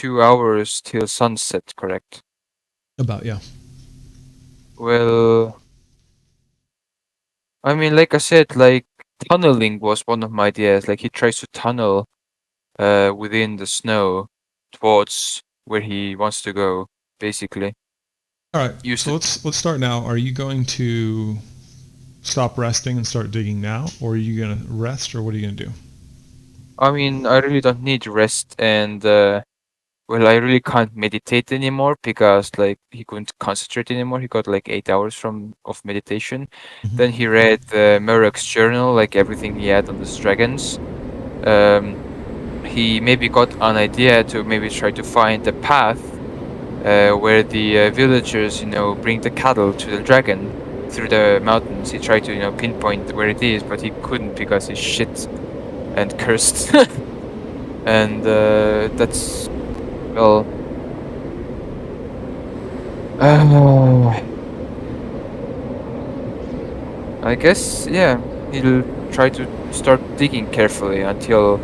2 hours till sunset, correct? About, yeah. Well, I mean, like I said, like tunneling was one of my ideas. Like he tries to tunnel within the snow towards where he wants to go, basically. All right, Use so it. let's start now. Are you going to stop resting and start digging now, or are you gonna rest, or what are you gonna do? I mean, I really don't need rest, and well, I really can't meditate anymore because like he couldn't concentrate anymore. He got like 8 hours from of meditation. Then he Hmm. read Merrick's journal, like everything he had on these dragons. Um, he maybe got an idea to maybe try to find the path where the villagers, bring the cattle to the dragon through the mountains. He tried to, pinpoint where it is, but he couldn't because he's shit and cursed. And that's, well, uh, I guess, yeah, he'll try to start digging carefully until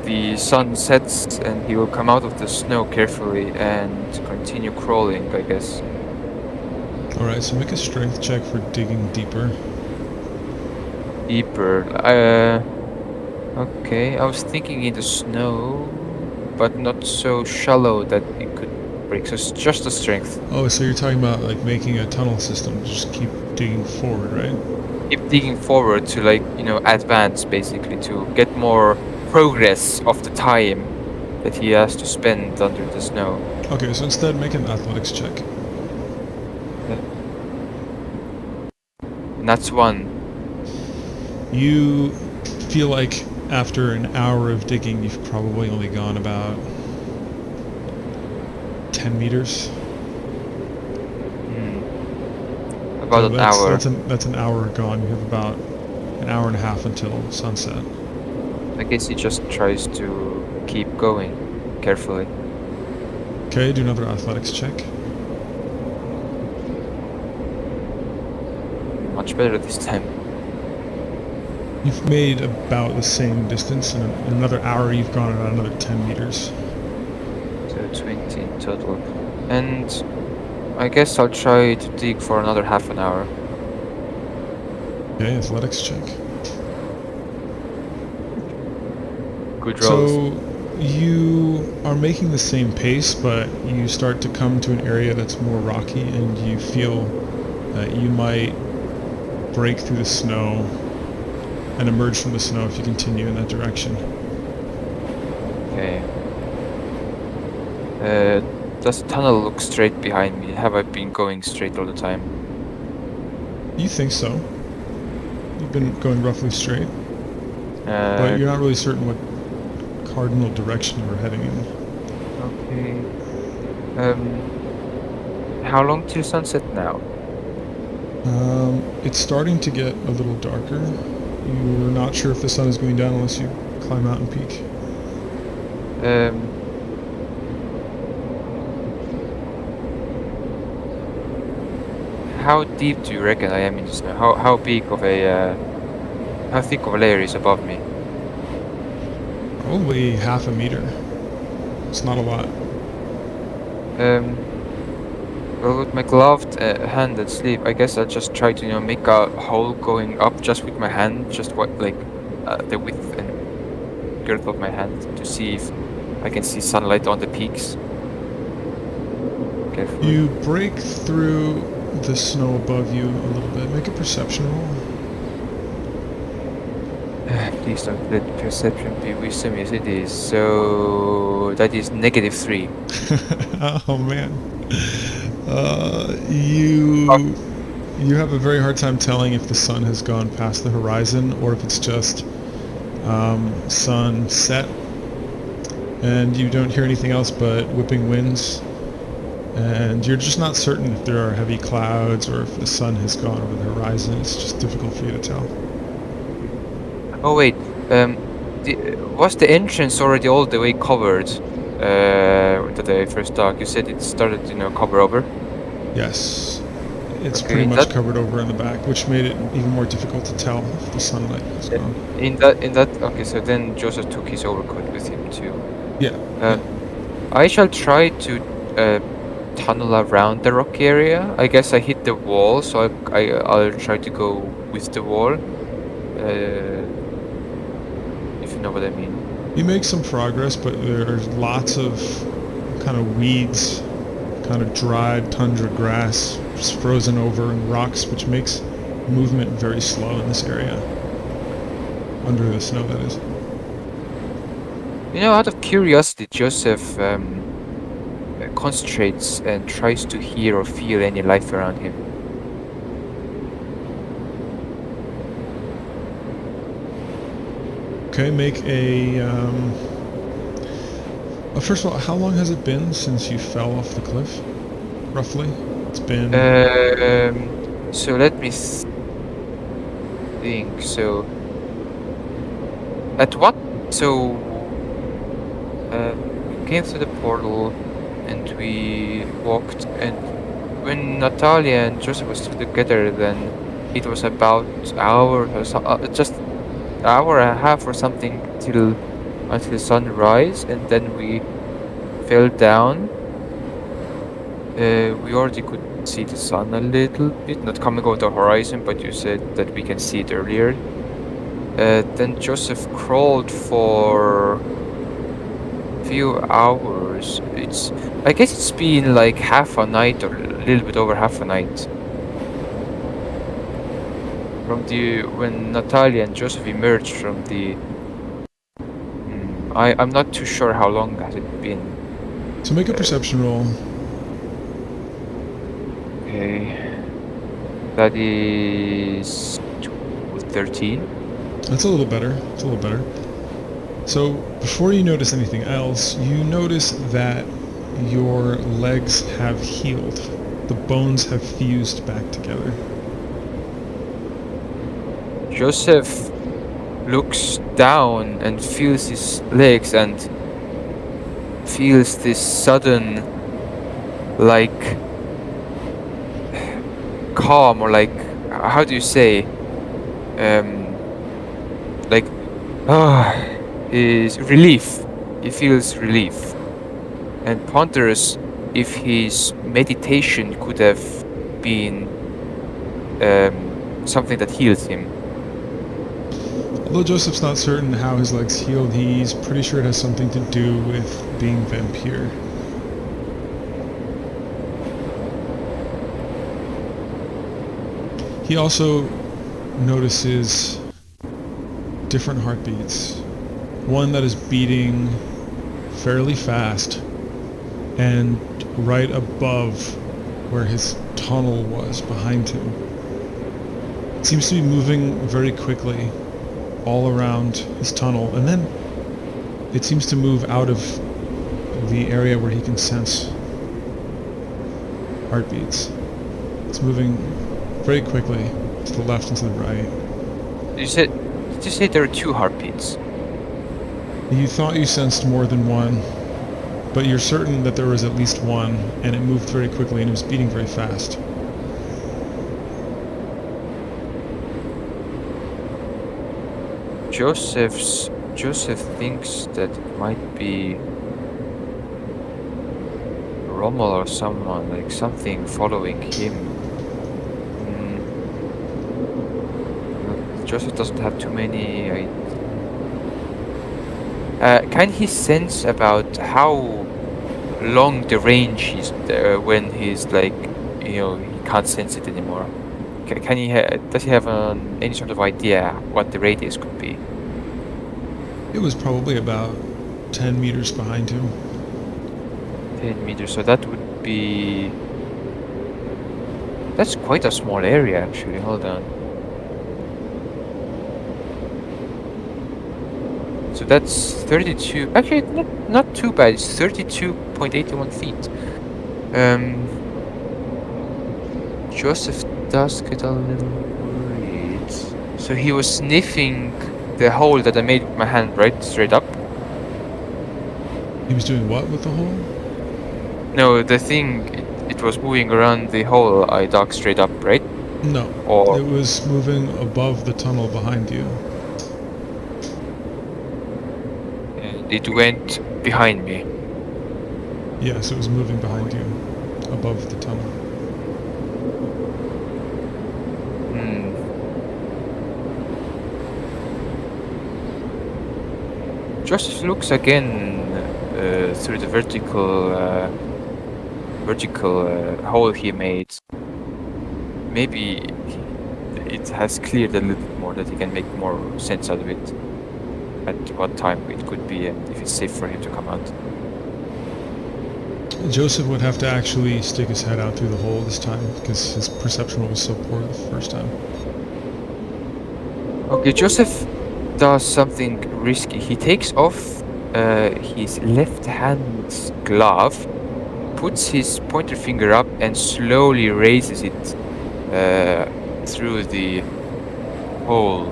the sun sets, and he will come out of the snow carefully and continue crawling, I guess. All right, so make a strength check for digging deeper. Deeper. Okay, I was thinking in the snow, but not so shallow that it could break. So it's just the strength. Oh, so you're talking about like making a tunnel system, just keep digging forward, right? Keep digging forward to like, advance basically to get more progress of the time that he has to spend under the snow. Okay, so instead make an athletics check. Yeah. And that's one. You feel like after an hour of digging, you've probably only gone about 10 meters. Hmm. So About an hour. that's an hour gone. You have about an hour and a half until sunset. I guess he just tries to keep going carefully. Okay, do another athletics check. Much better this time. You've made about the same distance, and in another hour you've gone about another 10 meters. So 20 in total. And I guess I'll try to dig for another half an hour. Okay, athletics check. Good rolls. So you are making the same pace, but you start to come to an area that's more rocky, and you feel that you might break through the snow and emerge from the snow if you continue in that direction. Okay. Does the tunnel look straight behind me? Have I been going straight all the time? You think so. You've been going roughly straight, but Uh, you're not really certain what cardinal direction you were heading in. okay. How long till sunset now? It's starting to get a little darker. You're not sure if the sun is going down unless you climb Mountain Peak. Um, how deep do you reckon I am in the snow? How big of how thick of a layer is above me? Probably half a meter. It's not a lot. Um, well, with my gloved hand and sleeve, I guess I'll just try to, make a hole going up just with my hand, just what like the width and girth of my hand to see if I can see sunlight on the peaks. Carefully. You break through the snow above you a little bit. Make a perception roll. Please don't let perception be wisdom. Yes, it is. So that is -3. Oh man. Uh, Fuck. you you have a very hard time telling if the sun has gone past the horizon or if it's just sunset, and you don't hear anything else but whipping winds, and you're just not certain if there are heavy clouds or if the sun has gone over the horizon. It's just difficult for you to tell. Oh wait. Um, was the entrance already all the way covered? The day first dog. You said it started, cover over. Yes, it's Okay. pretty In much that, covered over in the back, which made it even more difficult to tell if the sunlight has uh, gone. in that. Okay. So then Joseph took his overcoat with him too. Yeah, Um, yeah. I shall try to uh, tunnel around the rock area. I guess I hit the wall, so I'll try to go with the wall. If you know what I mean. You make some progress, but there's lots of kind of weeds, kind of dried tundra grass, just frozen over, and rocks, which makes movement very slow in this area. Under the snow, that is. You know, out of curiosity, Joseph concentrates and tries to hear or feel any life around him. Okay, make a. First of all, how long has it been since you fell off the cliff? Roughly, it's been. So let me think. So at what? So we came through the portal and we walked. And when Natalia and Joseph were still together, then it was about hour or so, just hour and a half or something until sunrise, and then we fell down. We already could see the sun a little bit, not coming over the horizon, but you said that we can see it earlier. Then Joseph crawled for a few hours. I guess it's been like half a night or a little bit over half a night. When Natalia and Joseph emerged from the I'm not too sure how long has it been. So make a perception roll. Okay. That is 13. That's a little better. It's a little better. So before you notice anything else, you notice that your legs have healed. The bones have fused back together. Joseph looks down and feels his legs and feels this sudden, like, calm, or like, how do you say, like, is relief. He feels relief and ponders if his meditation could have been something that heals him. Although Joseph's not certain how his legs healed, he's pretty sure it has something to do with being vampire. He also notices different heartbeats. One that is beating fairly fast, and right above where his tunnel was behind him. It seems to be moving very quickly all around his tunnel, and then it seems to move out of the area where he can sense heartbeats. It's moving very quickly to the left and to the right. Did you say there are 2 heartbeats? You thought you sensed more than one, but you're certain that there was at least one, and it moved very quickly and it was beating very fast. Joseph thinks that it might be Rommel or someone, like something following him. Joseph doesn't have too many. Can he sense about how long the range is when he's like, he can't sense it anymore? Can he? Does he have any sort of idea what the radius could be? It was probably about 10 meters behind him. 10 meters. So that would be. That's quite a small area, actually. Hold on. So that's 32. Actually, not too bad. It's 32.81 feet. Joseph does get a little worried. So he was sniffing the hole that I made with my hand, right? Straight up? He was doing what with the hole? No, the thing, it was moving around the hole I dug straight up, right? No. Or It was moving above the tunnel behind you. it went behind me. Yes, it was moving behind you, above the tunnel. Hmm. Joseph looks again through the vertical hole he made. Maybe it has cleared a little bit more, that he can make more sense out of it. At what time it could be, and if it's safe for him to come out. Joseph would have to actually stick his head out through the hole this time because his perception was so poor the first time. Okay, Joseph does something risky. He takes off his left hand's glove, puts his pointer finger up, and slowly raises it through the hole,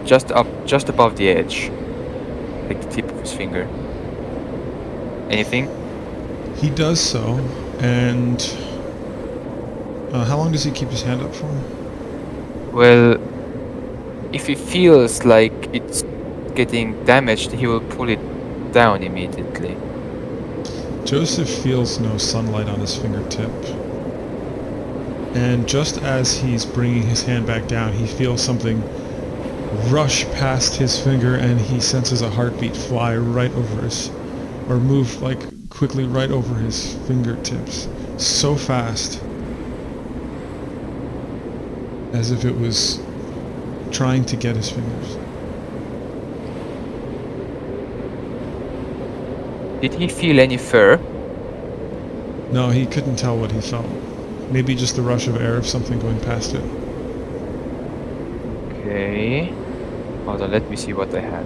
just above the edge, like the tip of his finger. Anything? He does so, and how long does he keep his hand up for? Well, if he feels like it's getting damaged, he will pull it down immediately. Joseph feels no sunlight on his fingertip. And just as he's bringing his hand back down, he feels something rush past his finger and he senses a heartbeat fly right over his, or move like quickly right over his fingertips. So fast. As if it was trying to get his fingers. Did he feel any fur? No, he couldn't tell what he felt. Maybe just the rush of air of something going past it. Okay. Hold on, let me see what I have.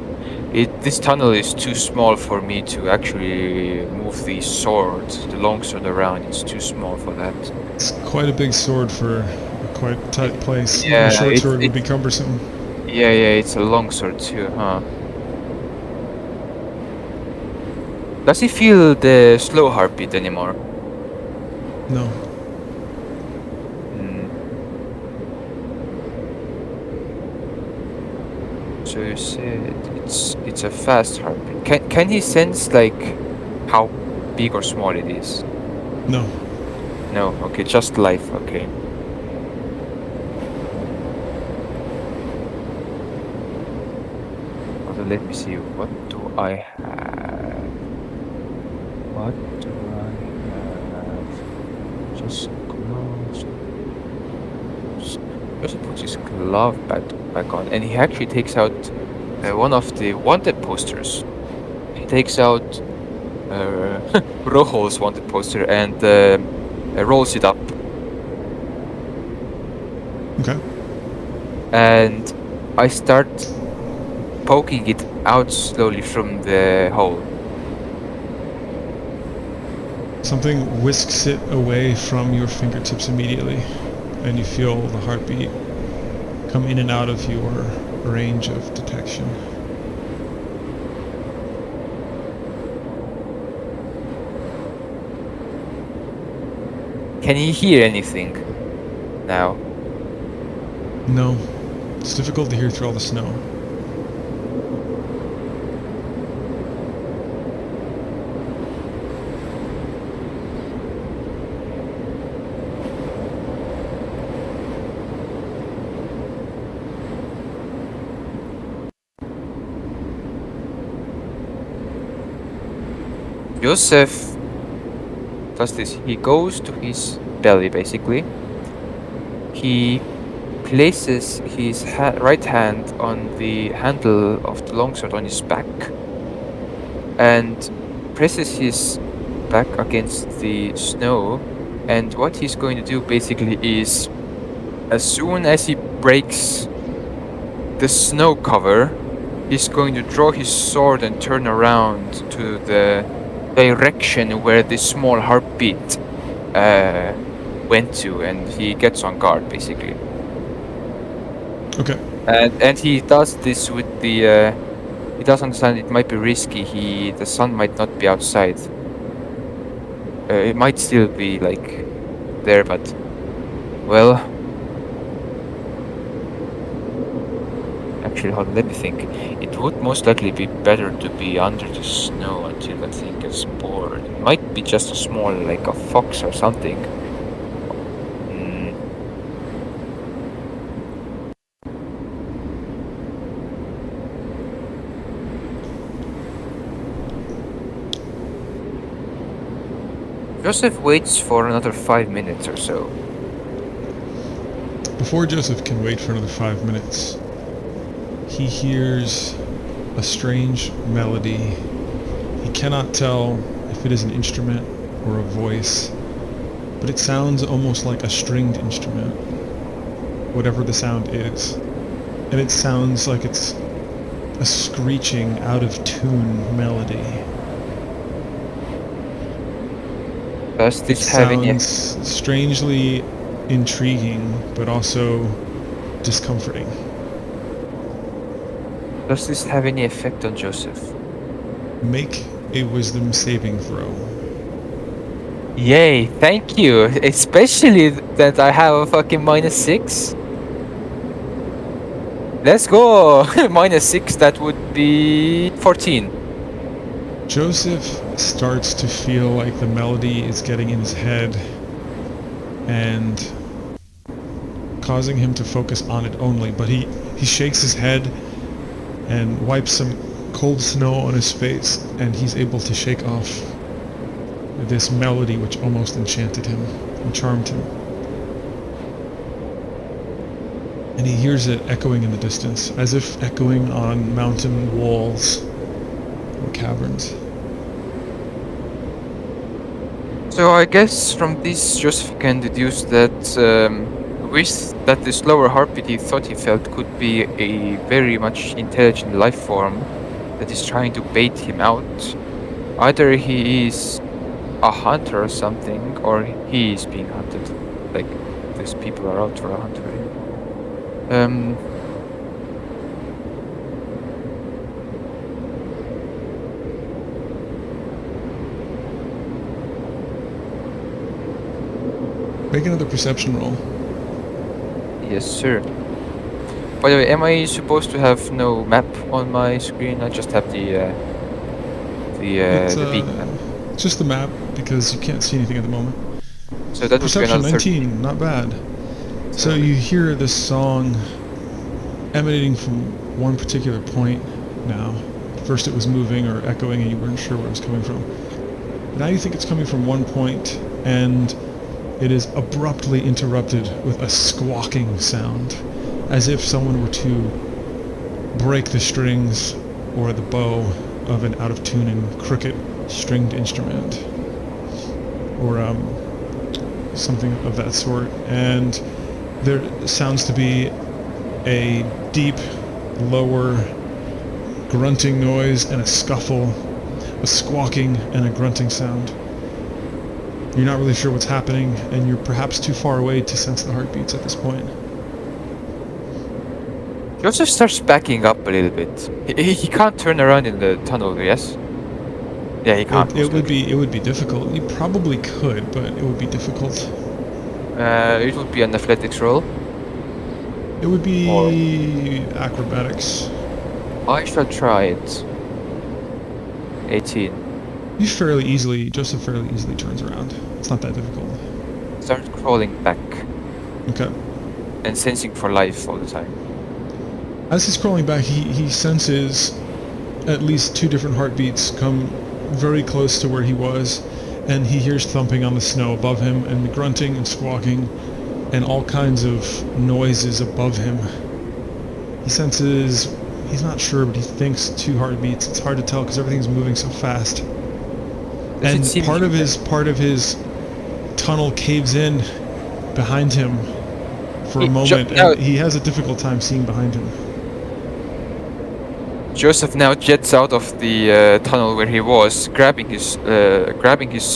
This tunnel is too small for me to actually move the sword, the long sword around. It's too small for that. It's quite a big sword for a quite tight place. Even a Yeah, short sword would be cumbersome. yeah, it's a long sword too, huh? Does he feel the slow heartbeat anymore? No. Hmm. So you said it's a fast heartbeat. Can he sense like how big or small it is? No. No. Okay, just life. Okay. Also, let me see. What do I have? What do I have? Just gloves. Just puts his glove back on, and he actually takes out one of the wanted posters. He takes out Rojo's wanted poster and rolls it up. Okay. And I start poking it out slowly from the hole. Something whisks it away from your fingertips immediately, and you feel the heartbeat come in and out of your range of detection. Can he hear anything now? No. It's difficult to hear through all the snow. Joseph does this. He goes to his belly, basically. He places his right hand on the handle of the longsword on his back and presses his back against the snow. And what he's going to do basically is, as soon as he breaks the snow cover, he's going to draw his sword and turn around to the direction where the small heartbeat went to, and he gets on guard basically. Okay. And he does this with the. He does understand it might be risky. The sun might not be outside. It might still be like there, but well, actually, hold on, let me think. It would most likely be better to be under the snow until that thing gets bored. It might be just a small, like a fox or something. Mm, Joseph waits for another 5 minutes or so. Before Joseph can wait for another 5 minutes, he hears a strange melody. He cannot tell if it is an instrument or a voice, but it sounds almost like a stringed instrument, whatever the sound is. And it sounds like it's a screeching, out of tune melody. Does It this have any sounds strangely intriguing, but also discomforting. does this have any effect on Joseph? Make a wisdom saving throw. Yay, thank you. Especially that I have a fucking -6. Let's go! -6, that would be 14. Joseph starts to feel like the melody is getting in his head and causing him to focus on it only, but he shakes his head and wipes some cold snow on his face, and he's able to shake off this melody which almost enchanted him and charmed him. And he hears it echoing in the distance, as if echoing on mountain walls or caverns. So I guess from this, Joseph can deduce that the slower heartbeat he thought he felt could be a very much intelligent life form that is trying to bait him out. Either he is a hunter or something, or he is being hunted. Like, these people are out for a hunt for him. Make another perception roll. Yes, sir. By the way, am I supposed to have no map on my screen? I just have the beacon map. It's just the map, because you can't see anything at the moment. So that would be Perception another 13. 19, not bad. So you hear this song emanating from one particular point now. First it was moving or echoing and you weren't sure where it was coming from. Now you think it's coming from one point, and it is abruptly interrupted with a squawking sound, as if someone were to break the strings or the bow of an out-of-tune and crooked stringed instrument, or something of that sort. And there sounds to be a deep, lower grunting noise and a scuffle, a squawking and a grunting sound. You're not really sure what's happening, and you're perhaps too far away to sense the heartbeats at this point. Joseph starts backing up a little bit. He can't turn around in the tunnel, yes? Yeah, he can't. It would be difficult. You probably could, but it would be difficult. It would be an athletics roll. It would be acrobatics. I shall try it. 18. Joseph fairly easily turns around. It's not that difficult. Start crawling back Okay. and sensing for life all the time. As he's crawling back, he senses at least two different heartbeats come very close to where he was, and he hears thumping on the snow above him, and grunting and squawking, and all kinds of noises above him. He senses, he's not sure, but he thinks two heartbeats. It's hard to tell because everything's moving so fast. And part of his tunnel caves in behind him for a moment, and he has a difficult time seeing behind him. Joseph now jets out of the tunnel where he was, grabbing his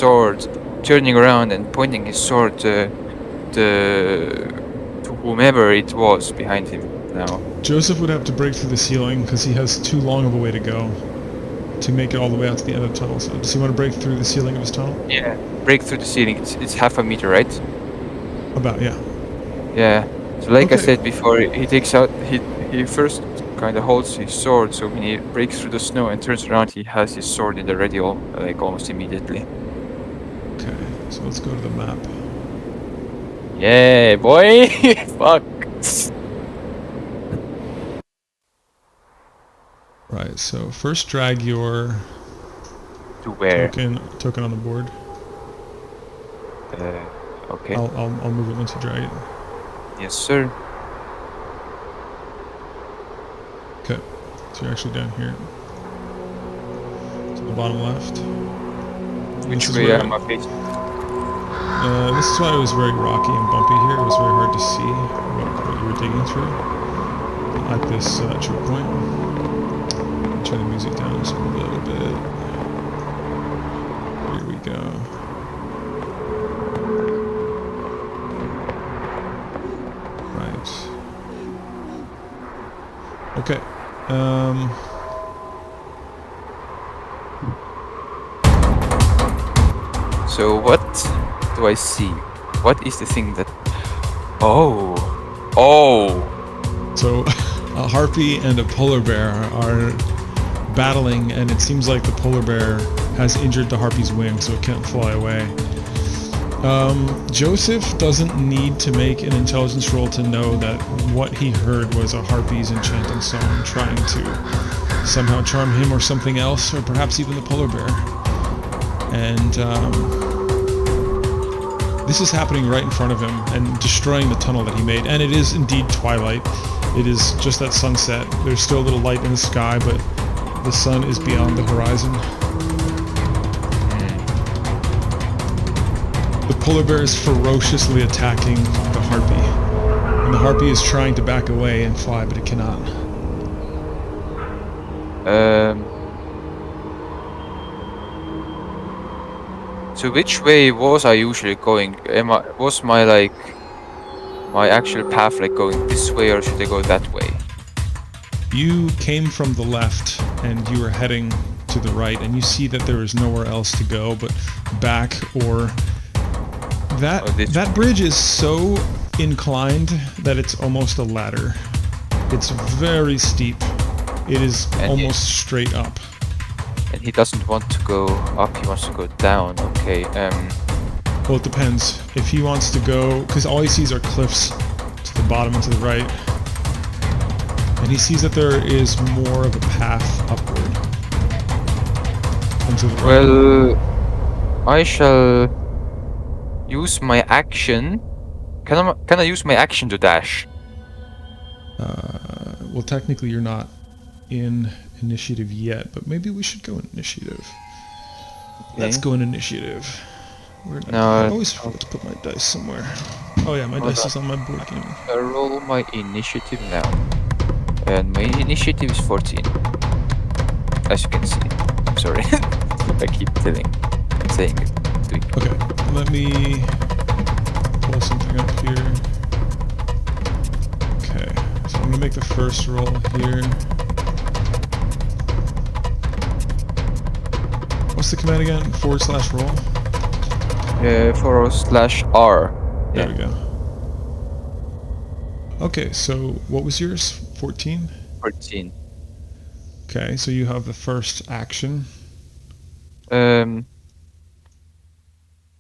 sword, turning around and pointing his sword to whomever it was behind him now. Joseph would have to break through the ceiling because he has too long of a way to go to make it all the way out to the end of the tunnel. So does he want to break through the ceiling of his tunnel? Yeah, break through the ceiling. It's half a meter, right? About, yeah. Yeah. So like I said before, he takes out he first kind of holds his sword, so when he breaks through the snow and turns around, he has his sword in the ready, like almost immediately. Okay, so let's go to the map. Yeah, boy! Fuck! Right, so first drag your To where? token on the board. Okay. I'll move it once you drag it. Yes, sir. Okay, so you're actually down here. To the bottom left. And Which way am I facing? this is why it was very rocky and bumpy here. It was very hard to see what you were digging through at this choke point. I'll turn the music down just a little bit. Here we go. Right. Okay. So what do I see? What is the thing that... Oh! Oh! So a harpy and a polar bear are battling, and it seems like the polar bear has injured the harpy's wing, so it can't fly away. Joseph doesn't need to make an intelligence roll to know that what he heard was a harpy's enchanting song trying to somehow charm him or something else, or perhaps even the polar bear. And this is happening right in front of him and destroying the tunnel that he made. And it is indeed twilight. It is just at sunset. There's still a little light in the sky, but the sun is beyond the horizon. The polar bear is ferociously attacking the harpy. And the harpy is trying to back away and fly, but it cannot. So which way was I usually going? Was my actual path like going this way, or should I go that way? You came from the left and you were heading to the right, and you see that there is nowhere else to go but back, or that bridge is so inclined that it's almost a ladder. It's very steep. It is almost straight up. And he doesn't want to go up, he wants to go down. Okay, Well, it depends. If he wants to go, because all he sees are cliffs to the bottom and to the right. And he sees that there is more of a path upward. And to the right. well, I shall use my action. Can I use my action to dash? Well, technically you're not in initiative yet, but maybe we should go in initiative. Okay. Let's go in initiative. I always forget to put my dice somewhere. Oh yeah, my dice is on my board game. I roll my initiative now. And my initiative is 14. As you can see. I'm sorry. I keep saying it. Okay, let me pull something up here. Okay, so I'm gonna make the first roll here. What's the command again? /roll? /R. There we go. Okay, so what was yours? 14? 14. Okay, so you have the first action. For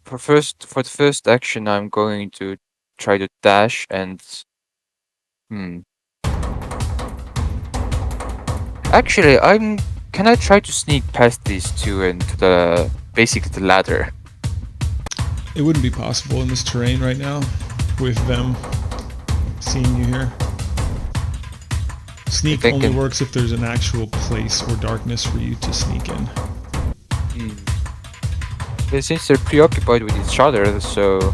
the first action, I'm going to try to dash and... Actually, can I try to sneak past these two and to basically the ladder? It wouldn't be possible in this terrain right now, with them seeing you here. Sneak only works if there's an actual place or darkness for you to sneak in. Since they're preoccupied with each other, so...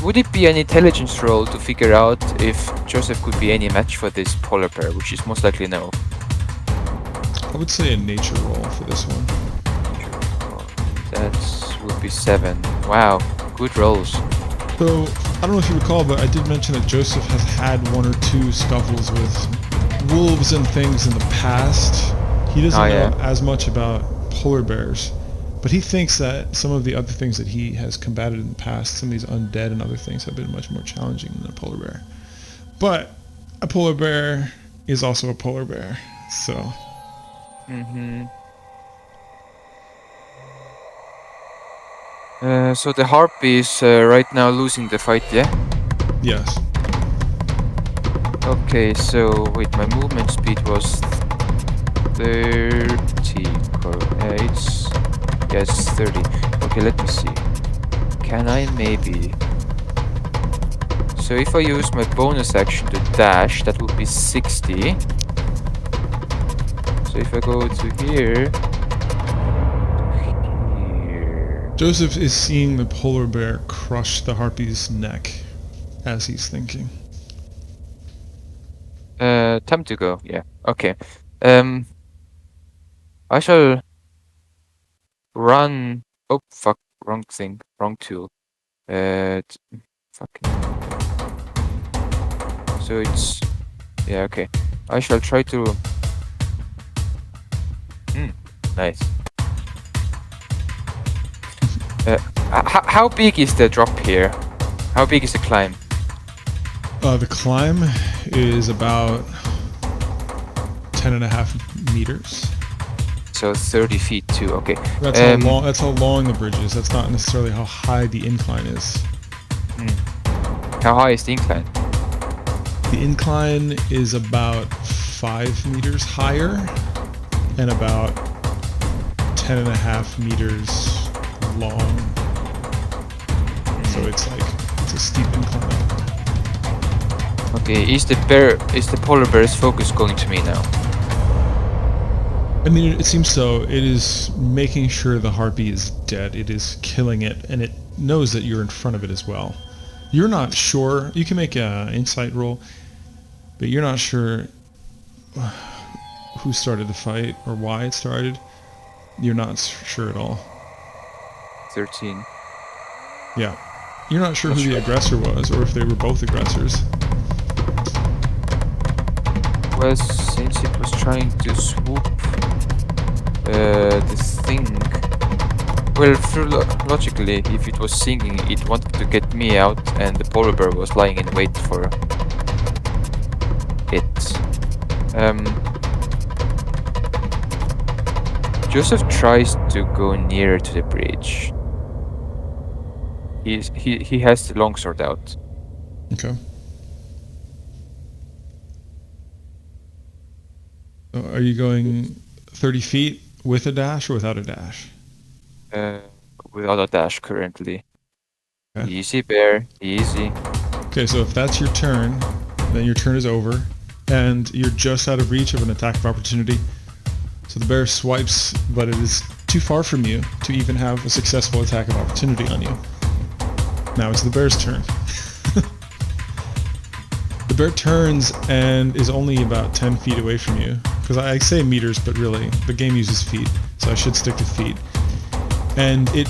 would it be an intelligence roll to figure out if Joseph could be any match for this polar bear, which is most likely no? I would say a nature roll for this one. That would be 7. Wow, good rolls. So, I don't know if you recall, but I did mention that Joseph has had 1 or 2 scuffles with wolves and things in the past. He doesn't know as much about polar bears, but he thinks that some of the other things that he has combated in the past, some of these undead and other things, have been much more challenging than a polar bear. But a polar bear is also a polar bear, so... Mm-hmm. So the harpy is right now losing the fight, yeah? Yes. Okay, so wait, my movement speed was 30. Yes, 30. Okay, let me see. Can I maybe... So if I use my bonus action to dash, that would be 60. So if I go to here... Here... Joseph is seeing the polar bear crush the harpy's neck as he's thinking. Time to go, yeah. Okay. I shall run... Oh, fuck. Wrong thing. Wrong tool. Fucking... So it's... Yeah, okay. I shall try to... Nice. How big is the drop here? How big is the climb? The climb is about 10.5 meters. So 30 feet too, okay. That's how long the bridge is. That's not necessarily how high the incline is. How high is the incline? The incline is about 5 meters higher and about 10.5 meters long. So it's a steep incline. Okay, is the polar bear's focus going to me now? I mean, it seems so. It is making sure the harpy is dead. It is killing it, and it knows that you're in front of it as well. You're not sure. You can make an insight roll, but you're not sure who started the fight or why it started. You're not sure at all. 13. Yeah. You're not sure who the aggressor was, or if they were both aggressors. Well, since it was trying to swoop the thing... Well, logically, if it was singing, it wanted to get me out, and the polar bear was lying in wait for it. Joseph tries to go nearer to the bridge. He has the longsword out. Okay. So are you going 30 feet with a dash or without a dash? Without a dash currently. Okay. Easy, bear. Easy. Okay, so if that's your turn, then your turn is over, and you're just out of reach of an attack of opportunity. So the bear swipes, but it is too far from you to even have a successful attack of opportunity on you. Now it's the bear's turn. The bear turns and is only about 10 feet away from you. Because I say meters, but really, the game uses feet, so I should stick to feet. And it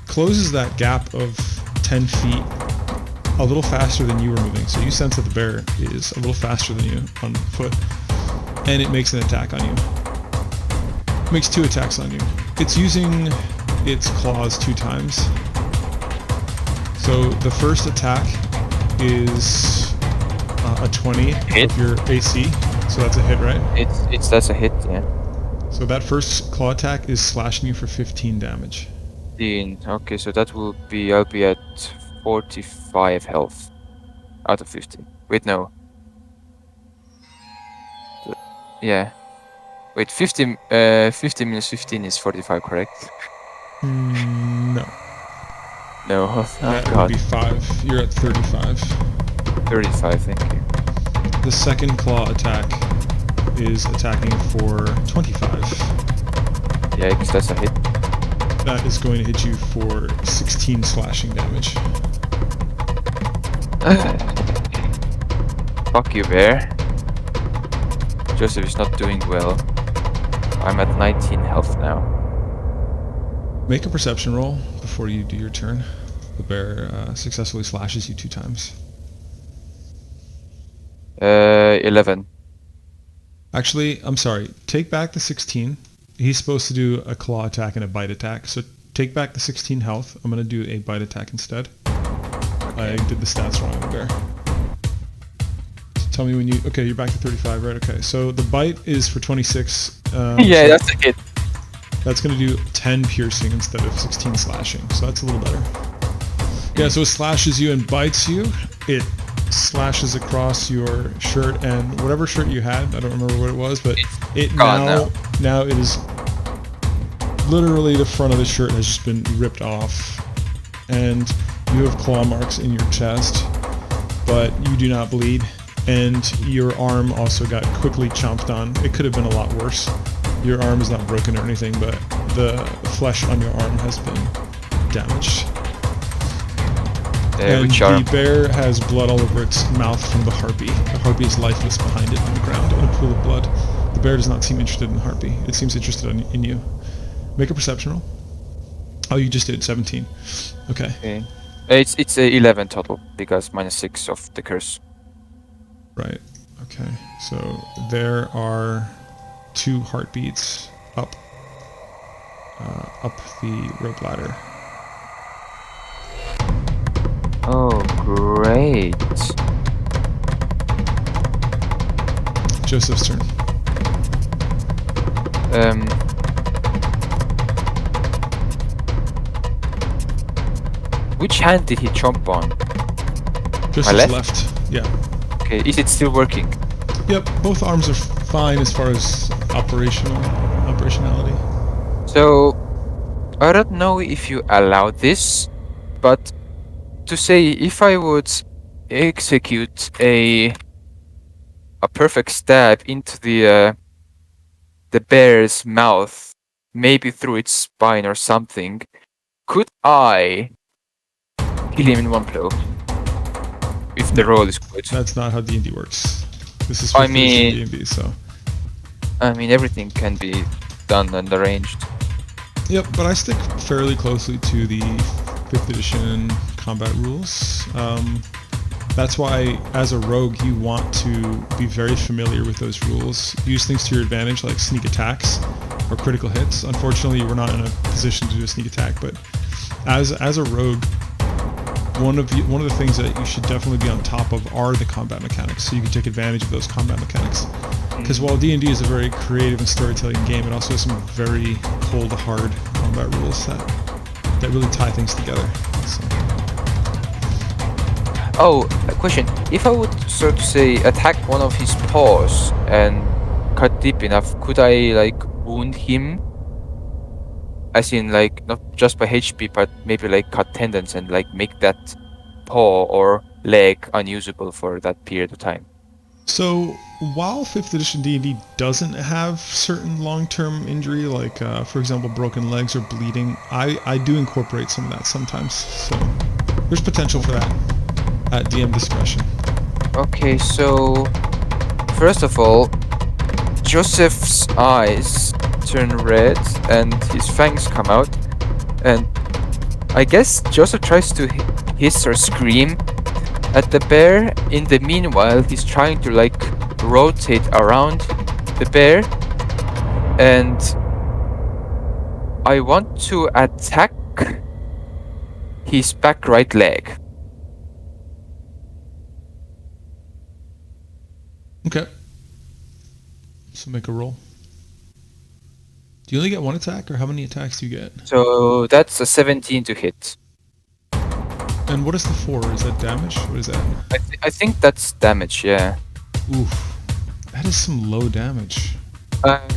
closes that gap of 10 feet a little faster than you were moving. So you sense that the bear is a little faster than you on foot. And it makes an attack on you. It makes 2 attacks on you. It's using its claws 2 times. So the first attack is a 20 Hit. of your AC. So that's a hit, right? That's a hit, yeah. So that first claw attack is slashing you for 15 damage. 15. Okay, so that will be... I'll be at 45 health. Out of 50. Wait, no. Yeah. Wait, 50 minus 15 is 45, correct? No. No. Oh, That would God. be 5. You're at 35. 35, thank you. The second claw attack is attacking for 25. Yeah, because that's a hit. That is going to hit you for 16 slashing damage. Fuck you, bear. Joseph is not doing well. I'm at 19 health now. Make a perception roll before you do your turn. The bear successfully slashes you 2 times. 11. Actually, I'm sorry. Take back the 16. He's supposed to do a claw attack and a bite attack. So take back the 16 health. I'm going to do a bite attack instead. I did the stats wrong on the bear. Tell me when you. Okay, you're back to 35, right? Okay, so the bite is for 26. Yeah, So that's a hit. that's going to do 10 piercing instead of 16 slashing, so that's a little better. Yeah, so it slashes you and bites you. It slashes across your shirt and whatever shirt you had. I don't remember what it was, but it Gone now it is literally the front of the shirt has just been ripped off, and you have claw marks in your chest, but you do not bleed, and your arm also got quickly chomped on. It could have been a lot worse. Your arm is not broken or anything, but the flesh on your arm has been damaged. And which arm? the bear has blood all over its mouth from the harpy. The harpy is lifeless behind it on the ground in a pool of blood. The bear does not seem interested in the harpy. It seems interested in you. Make a perception roll. Oh, you just did 17. Okay. Okay. It's 11 total because -6 of the curse. Right. Okay. So there are 2 heartbeats up the rope ladder. Oh, great. Joseph's turn. Which hand did he chomp on? Joseph's left? Yeah. Okay, is it still working? Yep. Both arms are fine as far as operationality. So, I don't know if you allow this, but to say if I would execute a perfect stab into the bear's mouth, maybe through its spine or something, could I kill him in one blow? If the roll is good. That's not how D&D works. This is I 5th mean- edition D&D, so. I mean, everything can be done and arranged. Yep, but I stick fairly closely to the 5th edition combat rules. That's why, as a rogue, you want to be very familiar with those rules. Use things to your advantage, like sneak attacks or critical hits. Unfortunately, we're not in a position to do a sneak attack, but as a rogue, one of the things that you should definitely be on top of are the combat mechanics, so you can take advantage of those combat mechanics. Because while D&D is a very creative and storytelling game, it also has some very cold, hard combat rules that really tie things together. So. Oh, a question. If I would, so to say, attack one of his paws and cut deep enough, could I, like, wound him? As in, like, not just by HP, but maybe, like, cut tendons and, like, make that paw or leg unusable for that period of time. So, while 5th edition D&D doesn't have certain long-term injury, like, for example, broken legs or bleeding, I do incorporate some of that sometimes. So, there's potential for that at DM discretion. Okay, so first of all, Joseph's eyes turn red and his fangs come out, and I guess Joseph tries to hiss or scream at the bear. In the meanwhile, he's trying to, like, rotate around the bear, and I want to attack his back right leg. Okay. So make a roll. Do you only get 1 attack, or how many attacks do you get? So that's a 17 to hit. And what is the 4? Is that damage? What is that? I think that's damage, yeah. Oof. That is some low damage.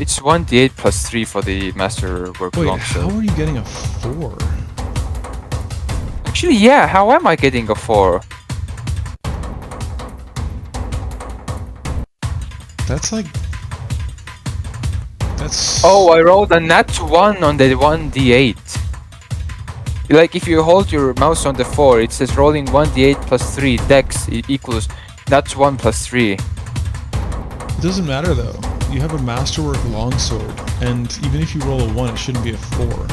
It's 1d8 plus 3 for the master work Wait, longsword. how are you getting a 4? Actually, yeah, how am I getting a 4? That's like... That's... Oh, I rolled a nat 1 on the 1d8. Like, if you hold your mouse on the 4, it says rolling 1d8 plus 3 dex equals nat 1 plus 3. It doesn't matter though. You have a masterwork longsword, and even if you roll a 1, it shouldn't be a 4.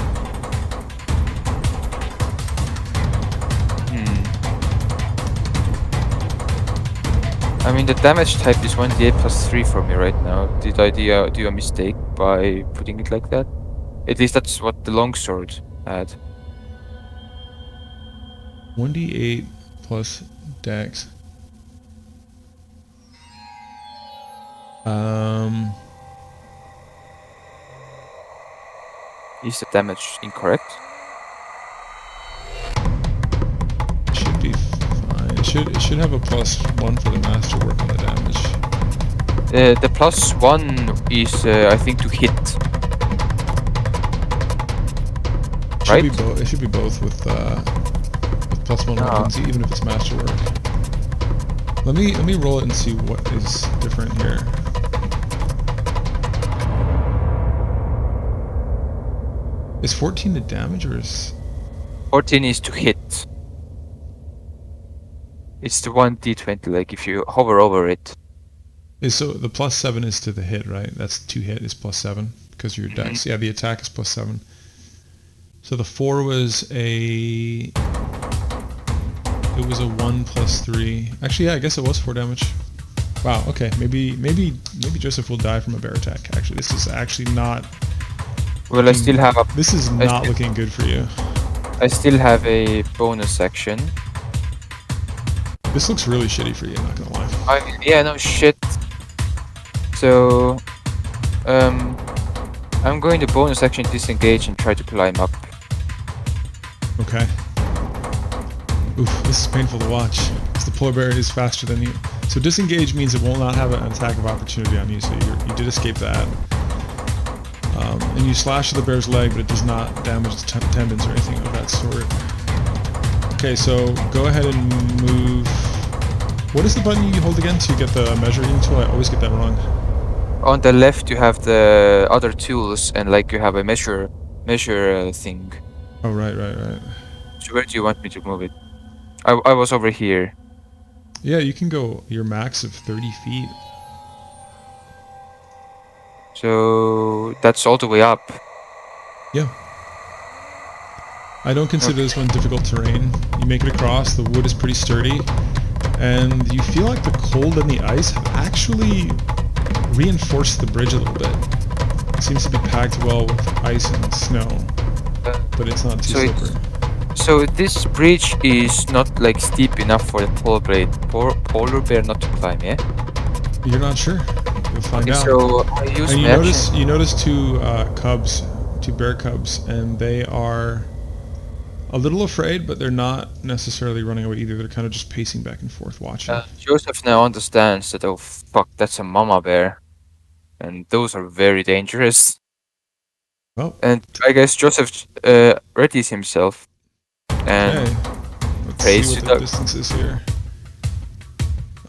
I mean, the damage type is 1d8 plus 3 for me right now. Did I do a mistake by putting it like that? At least that's what the longsword had. 1d8 plus dex. Um, Is the damage incorrect? should be fine. It should have a +1 for the masterwork on the damage. The +1 is, I think, to hit, Should be right? both. It should be both with +1 No. weapons, even if it's masterwork. Let me roll it and see what is different here. Is 14 the damage or is 14 is to hit. It's the 1d20, like if you hover over it. so the +7 is to the hit, right? That's to hit is +7 because your dex. Yeah, the attack is +7. So the 4 was a. It was a 1 + 3. Actually, yeah, I guess it was 4 damage. Wow. Okay. Maybe Joseph will die from a bear attack. Actually, this is actually not. Well, I still have a This is not looking good for you. I still have a bonus action. This looks really shitty for you. Not gonna lie. Yeah, no shit. So, I'm going to bonus action disengage and try to climb up. Okay. Oof, this is painful to watch. Because the polar bear is faster than you. So disengage means it will not have an attack of opportunity on you. So you did escape that. And you slash the bear's leg, but it does not damage its tendons or anything of that sort. Okay, so go ahead and move. What is the button you hold again to get the measuring tool? I always get that wrong. On the left, you have the other tools, and like you have a measure thing. Oh, right. So where do you want me to move it? I was over here. Yeah, you can go your max of 30 feet. So that's all the way up. Yeah. I don't consider this one difficult terrain. You make it across, the wood is pretty sturdy, and you feel like the cold and the ice have actually reinforced the bridge a little bit. It seems to be packed well with ice and snow, but it's not too slippery. So this bridge is not like steep enough for the polar bear not to climb, yeah? You're not sure? You'll find out. So I use And my action. you notice two bear cubs, and they are a little afraid, but they're not necessarily running away either. They're kind of just pacing back and forth, watching. Joseph now understands that, oh fuck, that's a mama bear. And those are very dangerous. Well, And I guess Joseph readies himself. And okay. Let's prays see to what the the distance is here.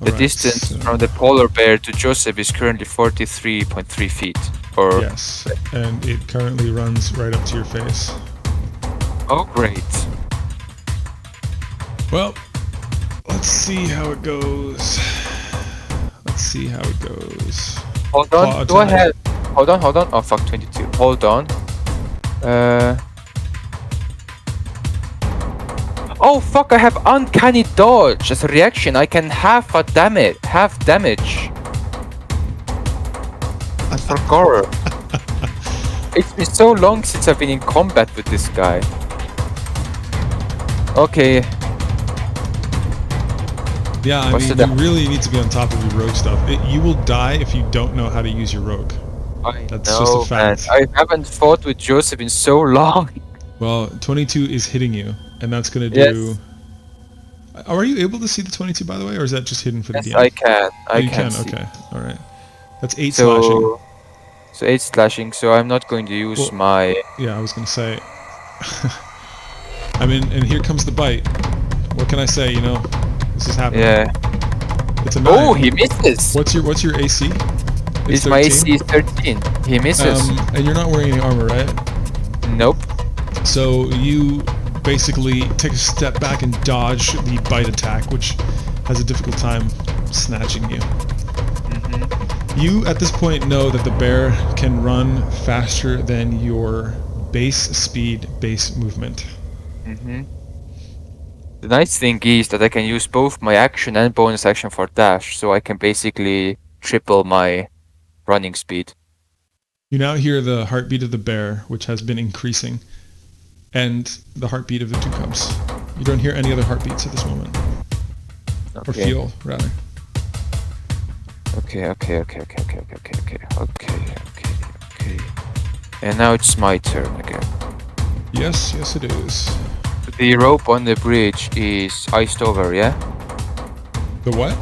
The Alright, distance so- from the polar bear to Joseph is currently 43.3 feet. Or Yes, and it currently runs right up to your face. oh, great. Well, let's see how it goes. Hold Claw on. Go attack. ahead. Hold on. Oh fuck, 22. Hold on. Oh fuck! I have uncanny dodge as a reaction. I can half damage. I forgot. It's been so long since I've been in combat with this guy. Okay. Yeah, I What's mean, the you really need to be on top of your rogue stuff. You will die if you don't know how to use your rogue. That's just a fact. Man. I haven't fought with Joseph in so long. Well, 22 is hitting you, and that's gonna do. Yes. Are you able to see the 22, by the way, or is that just hidden for the Yes, DM? I can. Oh, you can. See. Okay, all right. That's 8 slashing. So 8 slashing. So I'm not going to use Well, my. Yeah, I was gonna say. I mean, and here comes the bite. What can I say? You know, this is happening. Yeah. It's a 9. Oh, he misses. What's your AC? It's my AC is 13. He misses. And you're not wearing any armor, right? Nope. So you basically take a step back and dodge the bite attack, which has a difficult time snatching you. Mm-hmm. You, at this point, know that the bear can run faster than your base speed, base movement. Mm-hmm. The nice thing is that I can use both my action and bonus action for dash, so I can basically triple my running speed. You now hear the heartbeat of the bear, which has been increasing, and the heartbeat of the 2 cubs. You don't hear any other heartbeats at this moment. Okay. Or feel, rather. Okay, okay, okay, okay, okay, okay, okay, okay, okay, okay, okay. And now it's my turn again. Yes, yes it is. The rope on the bridge is iced over, yeah? The what?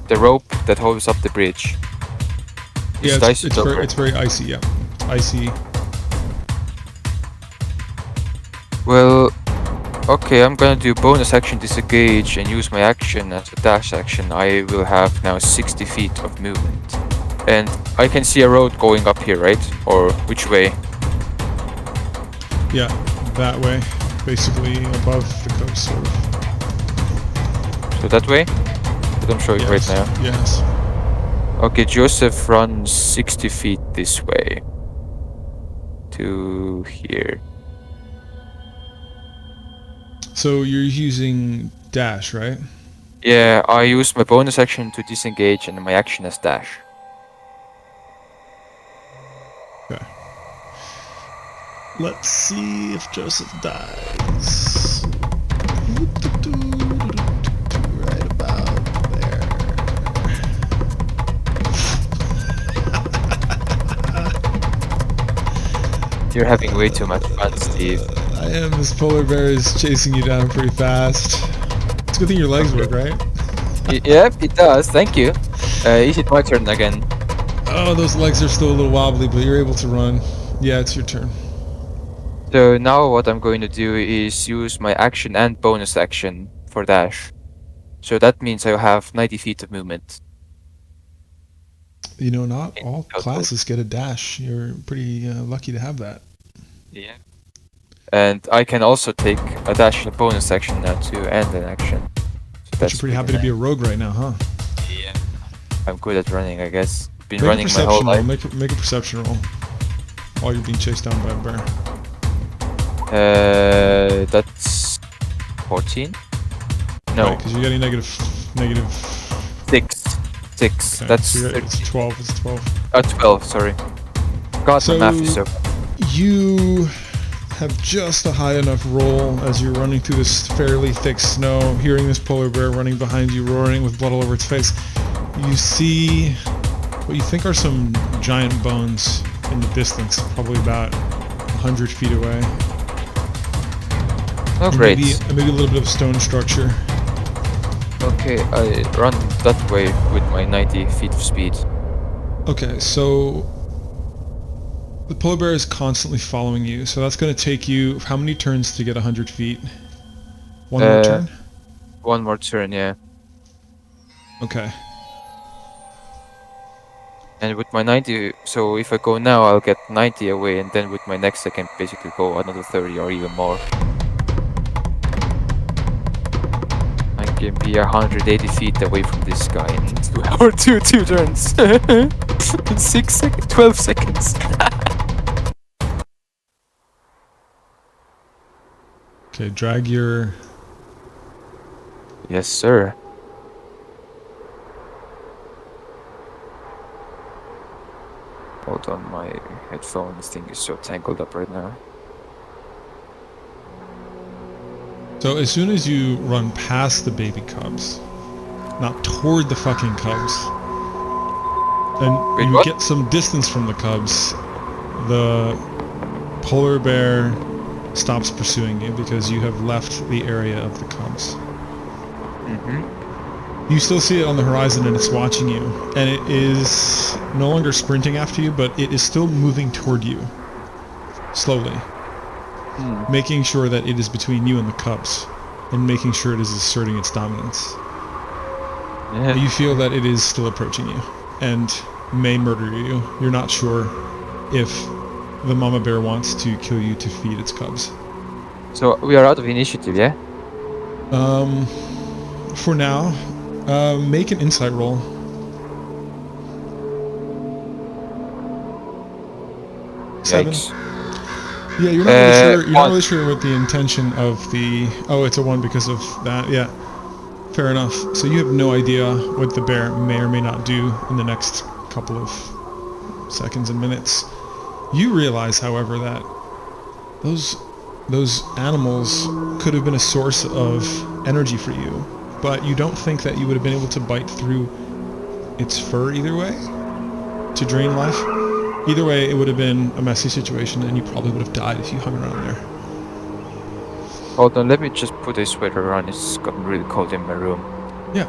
The rope that holds up the bridge. Yeah, Is it iced over? it's very icy. Yeah, it's icy. Well, okay, I'm gonna do bonus action disengage and use my action as a dash action. I will have now 60 feet of movement. And I can see a road going up here, right? Or which way? Yeah, that way, basically above the coast, sort of. So that way? But I'm showing right Yes, now. yes. Okay, Joseph runs 60 feet this way. To here. So you're using dash, right? Yeah, I use my bonus action to disengage and my action as dash. Okay. Let's see if Joseph dies. Right about there. You're having way too much fun, Steve. I am. This polar bear is chasing you down pretty fast. It's a good thing your legs Okay. work, right? Yep, it does. Thank you. Is it my turn again? Oh, those legs are still a little wobbly, but you're able to run. Yeah, it's your turn. So now what I'm going to do is use my action and bonus action for dash. So that means I have 90 feet of movement You know, not in all total. classes get a dash. You're pretty lucky to have that. Yeah. And I can also take a dash and a bonus action now too, and an action. So But you're that's pretty pretty happy to be nice. a rogue right now, huh? Yeah. I'm good at running, I guess. Been Make a running my whole perception roll. life. Make a perception roll while you're being chased down by a bear. That's 14? No, Right, because you're getting negative. 6. 6. Okay, so That's it's 13. 12. It's 12. 12, sorry. God, my math is So so. you have just a high enough roll as you're running through this fairly thick snow, hearing this polar bear running behind you, roaring with blood all over its face. You see what you think are some giant bones in the distance, probably about 100 feet away. Oh, And great. maybe a little bit of stone structure. Okay, I run that way with my 90 feet of speed. Okay, so the polar bear is constantly following you, so that's going to take you how many turns to get 100 feet? One more turn? One more turn, yeah. Okay. And with my 90, so if I go now, I'll get 90 away, and then with my next I can basically go another 30 or even more. I can be 180 feet away from this guy in 2 or two turns. In 6 seconds, 12 seconds. Okay, drag your... Yes, sir. Hold on, my headphones thing is so tangled up right now. So as soon as you run past the baby cubs, not toward the fucking cubs, and Wait, you what? get some distance from the cubs, the polar bear stops pursuing you because you have left the area of the cubs. Mm-hmm. You still see it on the horizon and it's watching you, and it is no longer sprinting after you, but it is still moving toward you, slowly, making sure that it is between you and the cubs, and making sure it is asserting its dominance. Yeah. You feel that it is still approaching you, and may murder you. You're not sure if the mama bear wants to kill you to feed its cubs. So we are out of initiative, yeah? For now, make an insight roll. Seven. Yikes. Yeah, you're not really sure. You're not one. really sure what the intention of the. Oh, it's a 1 because of that. Yeah, fair enough. So you have no idea what the bear may or may not do in the next couple of seconds and minutes. You realize, however, that those animals could have been a source of energy for you, but you don't think that you would have been able to bite through its fur either way to drain life. Either way, it would have been a messy situation, and you probably would have died if you hung around there. Hold on, let me just put a sweater on. It's gotten really cold in my room. Yeah.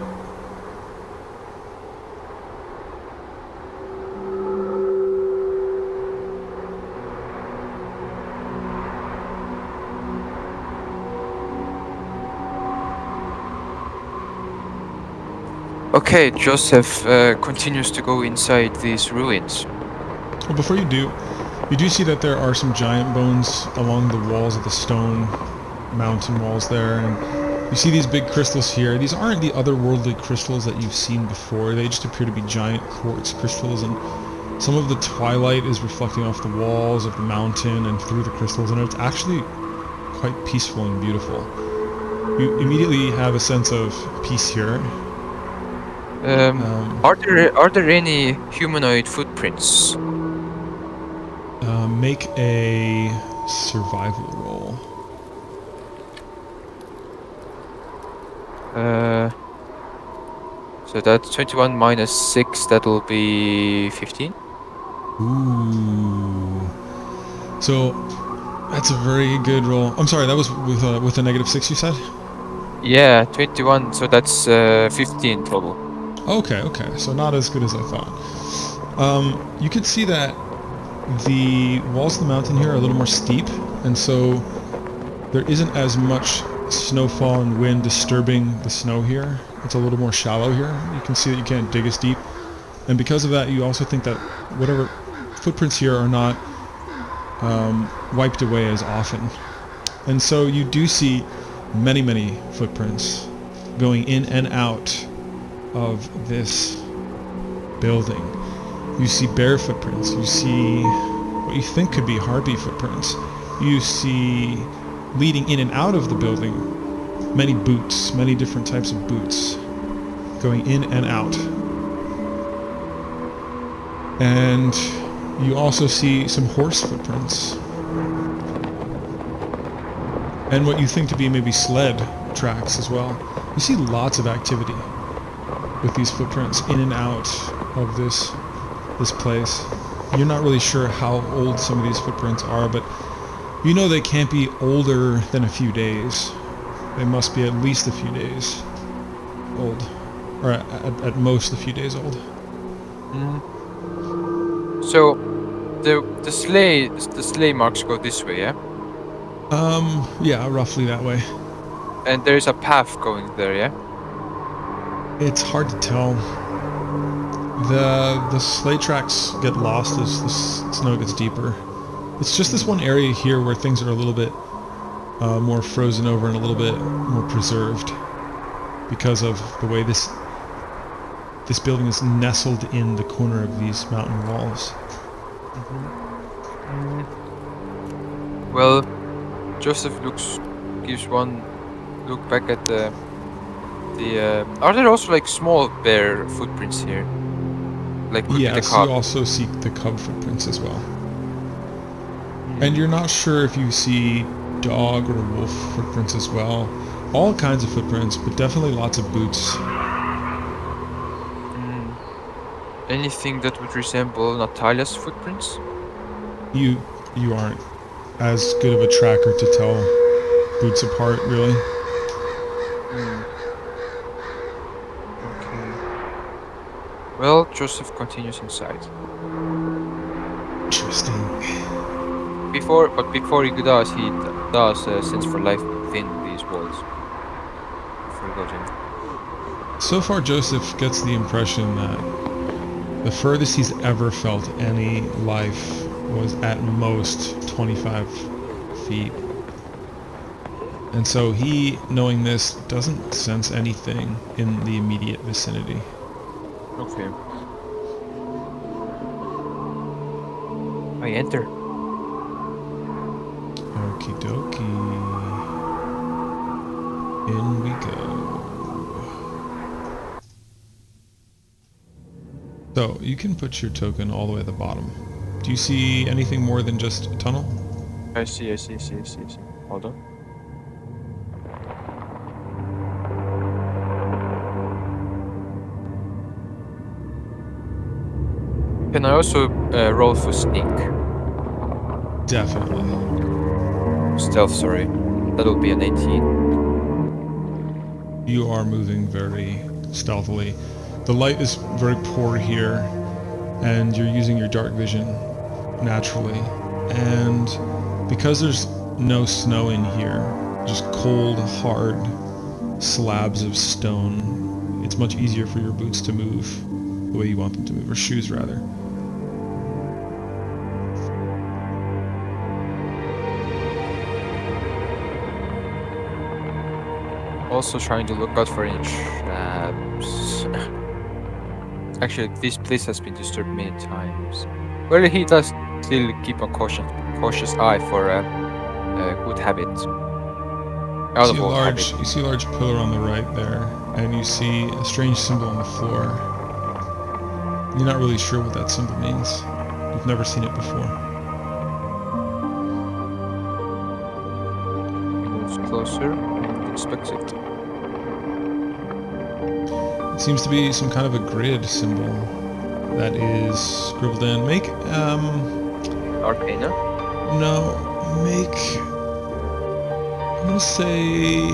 Okay, Joseph continues to go inside these ruins. Well, before you do see that there are some giant bones along the walls of the stone mountain walls there, and you see these big crystals here. These aren't the otherworldly crystals that you've seen before. They just appear to be giant quartz crystals, and some of the twilight is reflecting off the walls of the mountain and through the crystals, and it's actually quite peaceful and beautiful. You immediately have a sense of peace here. Are there any humanoid footprints? Make a survival roll. So that's 21 minus 6, that'll be 15. Ooh. So that's a very good roll. I'm sorry, that was with a -6, you said? Yeah, 21, so that's 15 total. Okay, okay. So not as good as I thought. You can see that the walls of the mountain here are a little more steep, and so there isn't as much snowfall and wind disturbing the snow here. It's a little more shallow here. You can see that you can't dig as deep. And because of that, you also think that whatever footprints here are not wiped away as often. And so you do see many, many footprints going in and out of this building. You see bear footprints. You see what you think could be harpy footprints. You see, leading in and out of the building, many boots, many different types of boots going in and out. And you also see some horse footprints. And what you think to be maybe sled tracks as well. You see lots of activity with these footprints in and out of this place. You're not really sure how old some of these footprints are, but you know they can't be older than a few days. They must be at least a few days old, or at most a few days old. So the sleigh marks go this way, yeah? Yeah, roughly that way. And there's a path going there, yeah? It's hard to tell. The sleigh tracks get lost as the snow gets deeper. It's just this one area here where things are a little bit more frozen over and a little bit more preserved because of the way this building is nestled in the corner of these mountain walls. Well, Joseph gives one look back at the. Are there also like small bear footprints here? Like could be the Yes, cub. you also see the cub footprints as well. And you're not sure if you see dog or wolf footprints as well. All kinds of footprints, but definitely lots of boots. Anything that would resemble Natalia's footprints? You aren't as good of a tracker to tell boots apart, really. Okay. Well, Joseph continues inside. Interesting. Before he does, he does sense for life within these walls. Before he goes in. So far, Joseph gets the impression that the furthest he's ever felt any life was at most 25 feet. And so he, knowing this, doesn't sense anything in the immediate vicinity. Okay. I enter. Okie dokie. In we go. So, you can put your token all the way at the bottom. Do you see anything more than just a tunnel? I see. Hold on. Can I also roll for sneak? Definitely. Stealth, sorry. That'll be an 18. You are moving very stealthily. The light is very poor here, and you're using your dark vision naturally. And because there's no snow in here, just cold, hard slabs of stone, it's much easier for your boots to move the way you want them to move, or shoes rather. Also trying to look out for any traps. Actually, this place has been disturbed many times. Well, he does still keep a cautious eye for a good habit. You Out see of a all large, habit. you see a large pillar on the right there, and you see a strange symbol on the floor. You're not really sure what that symbol means. You've never seen it before. He moves closer and inspects it. It seems to be some kind of a grid symbol that is scribbled in. Arcana? No, I'm gonna say,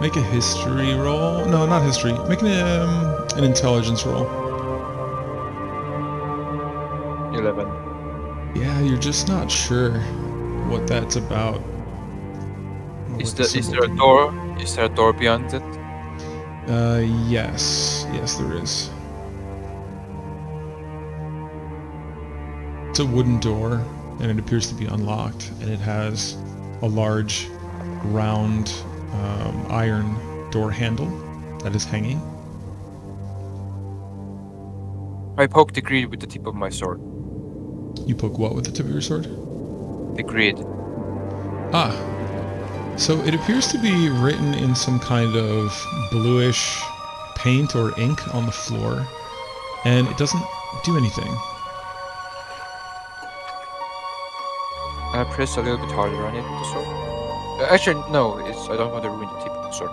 make a history roll. No, not history. Make an intelligence roll. 11. Yeah, you're just not sure what that's about. Or what the Is symbol there a can mean. door? Is there a door beyond it? Yes, there is. It's a wooden door, and it appears to be unlocked, and it has a large, round, iron door handle that is hanging. I poke the grid with the tip of my sword. You poke what with the tip of your sword? The grid. Ah, so it appears to be written in some kind of bluish paint or ink on the floor, and it doesn't do anything. I press a little bit harder on it with the sword. Actually, no. I don't want to ruin the tip of the sword.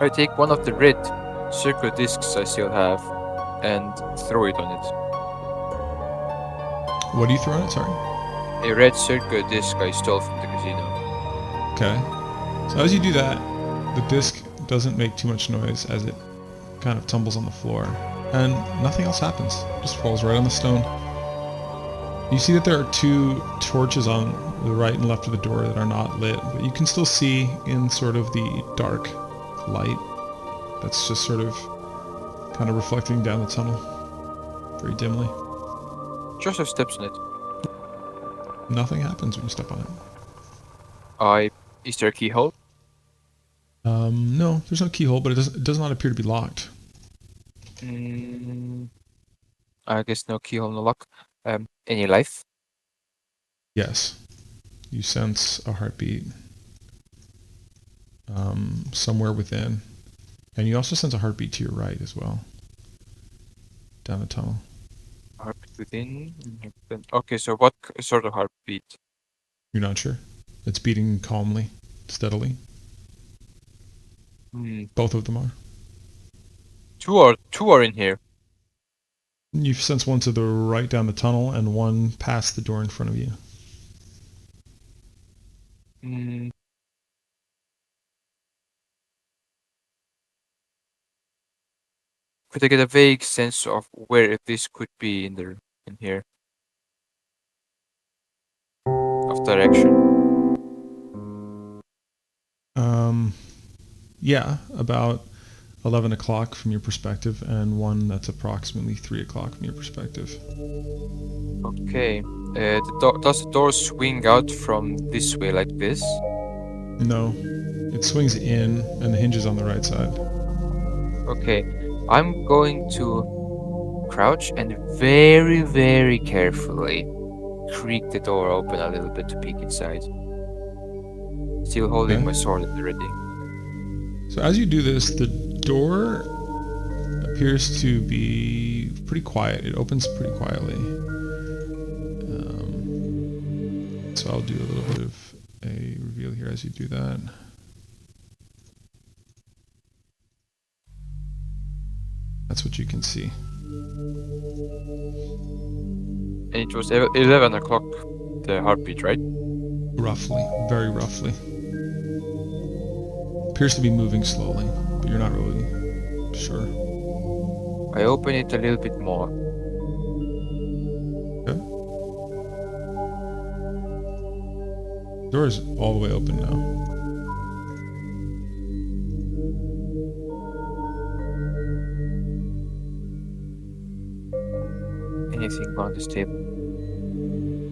I take one of the red circular discs I still have and throw it on it. What do you throw on it? Sorry. A red circular disc I stole from the casino. Okay. So as you do that, the disc doesn't make too much noise as it kind of tumbles on the floor, and nothing else happens. It just falls right on the stone. You see that there are two torches on the right and left of the door that are not lit, but you can still see in sort of the dark light that's just sort of kind of reflecting down the tunnel very dimly. Joseph steps on it. Nothing happens when you step on it. Is there a keyhole? No, there's no keyhole, but it does not appear to be locked. I guess no keyhole, no lock. Any life? Yes, you sense a heartbeat somewhere within, and you also sense a heartbeat to your right as well, down the tunnel. Heartbeat within? Okay, so what sort of heartbeat? You're not sure? It's beating calmly, steadily. Both of them are. Two are in here. You sense one to the right down the tunnel and one past the door in front of you. Could I get a vague sense of where this could be in here? Of direction? Yeah, about 11 o'clock from your perspective, and one that's approximately 3 o'clock from your perspective. Okay. Does the door swing out from this way like this? No, it swings in, and the hinge is on the right side. Okay. I'm going to crouch and very, very carefully creak the door open a little bit to peek inside. Still holding Okay. my sword at the ready. So as you do this, the door appears to be pretty quiet. It opens pretty quietly. So I'll do a little bit of a reveal here as you do that. That's what you can see. And it was 11 o'clock, the heartbeat, right? Roughly, very roughly. Appears to be moving slowly, but you're not really sure. I open it a little bit more. Okay. Door is all the way open now. Anything on this table?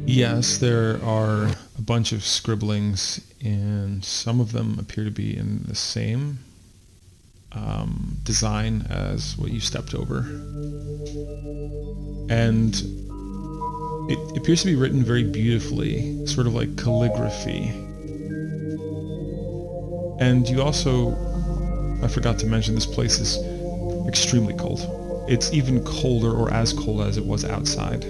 Yes, there are a bunch of scribblings, and some of them appear to be in the same design as what you stepped over. And it appears to be written very beautifully, sort of like calligraphy. And you also, I forgot to mention, this place is extremely cold. It's even colder, or as cold as it was outside.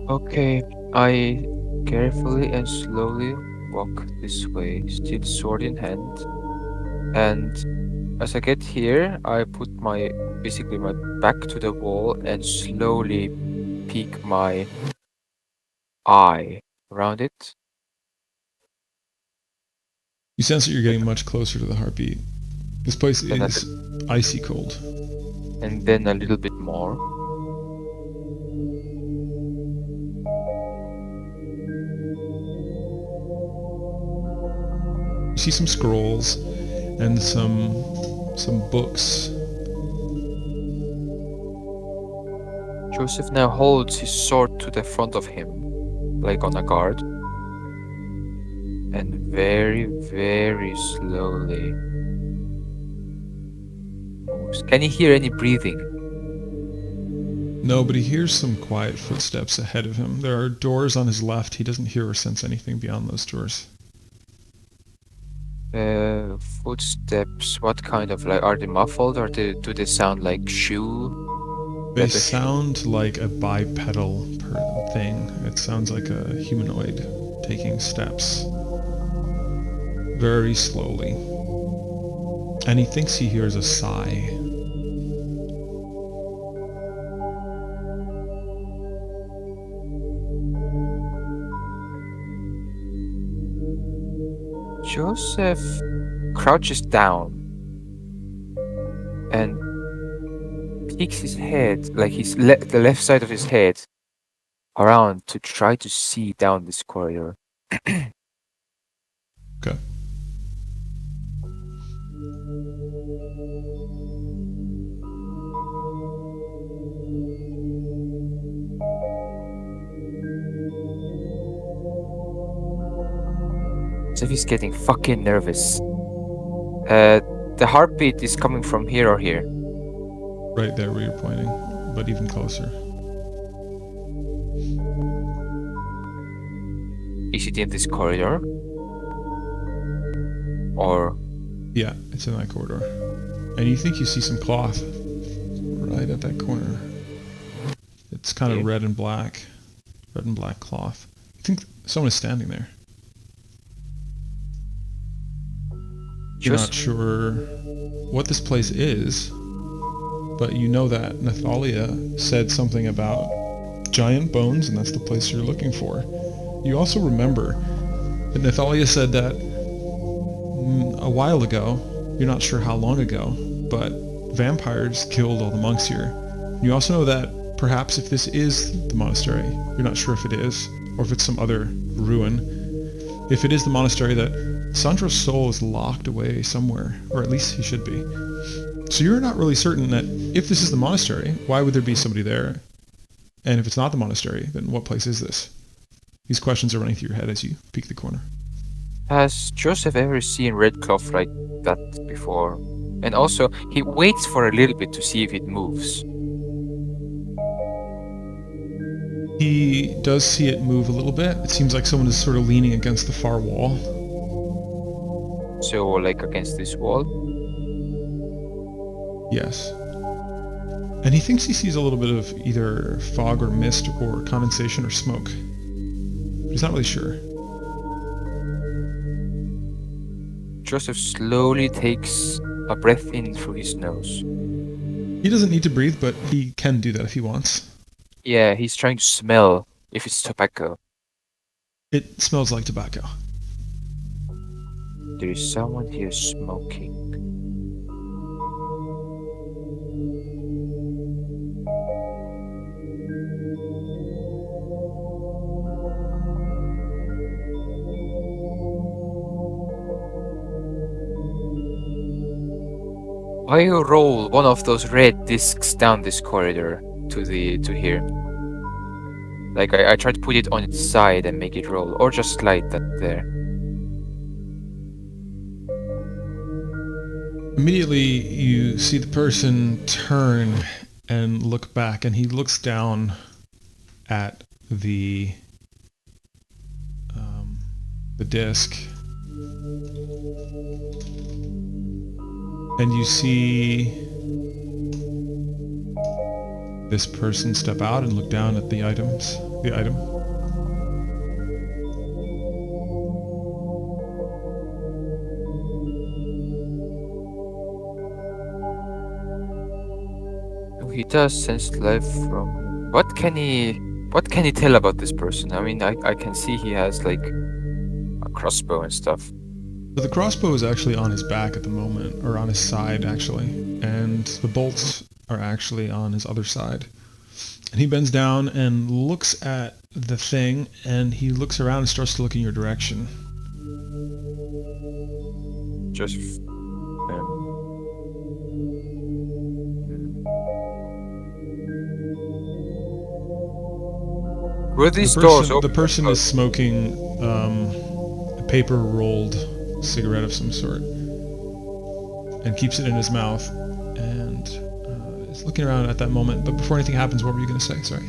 Okay, I carefully and slowly walk this way, still sword in hand. And as I get here, I put basically my back to the wall and slowly peek my eye around it. You sense that you're getting much closer to the heartbeat. This place Then is icy cold. and then a little bit more. You see some scrolls and some books. Joseph now holds his sword to the front of him, like on a guard. And very, very slowly moves. Can you hear any breathing? No, but he hears some quiet footsteps ahead of him. There are doors on his left. He doesn't hear or sense anything beyond those doors. Footsteps, what kind of, like, are they muffled or do they sound like shoe? They Leather shoe? sound like a bipedal thing. It sounds like a humanoid taking steps. Very slowly. And he thinks he hears a sigh. Joseph crouches down and peeks his head, like the left side of his head, around to try to see down this corridor. Okay. As if he's getting fucking nervous. The heartbeat is coming from here or here. Right there where you're pointing, but even closer. Is it in this corridor? Or Yeah, it's in that corridor. And you think you see some cloth right at that corner. It's kind of Okay. red and black cloth. You think someone is standing there. You're not sure what this place is, but you know that Nathalia said something about giant bones, and that's the place you're looking for. You also remember that Nathalia said that a while ago, you're not sure how long ago, but vampires killed all the monks here. You also know that perhaps if this is the monastery, you're not sure if it is, or if it's some other ruin. If it is the monastery, that Sandro's soul is locked away somewhere, or at least he should be. So you're not really certain that if this is the monastery, why would there be somebody there? And if it's not the monastery, then what place is this? These questions are running through your head as you peek the corner. has Joseph ever seen red cloth like that before? And also, he waits for a little bit to see if it moves. He does see it move a little bit. It seems like someone is sort of leaning against the far wall. So, like against this wall. Yes. And he thinks he sees a little bit of either fog or mist or condensation or smoke. But he's not really sure. Joseph slowly takes a breath in through his nose. He doesn't need to breathe, but he can do that if he wants. Yeah, he's trying to smell if it's tobacco. It smells like tobacco. There is someone here smoking. I roll one of those red discs down this corridor to here. Like I try to put it on its side and make it roll, or just slide that there. Immediately, you see the person turn and look back, and he looks down at the disc, and you see this person step out and look down at the item. Oh, he does sense life from. What can he tell about this person? I mean, I can see he has like a crossbow and stuff. So the crossbow is actually on his back at the moment, or on his side actually, and the bolts are actually on his other side. And he bends down and looks at the thing, and he looks around and starts to look in your direction. Just. Were these doors open? The person is smoking a paper-rolled cigarette of some sort, and keeps it in his mouth, and is looking around at that moment. But before anything happens, what were you going to say? Sorry.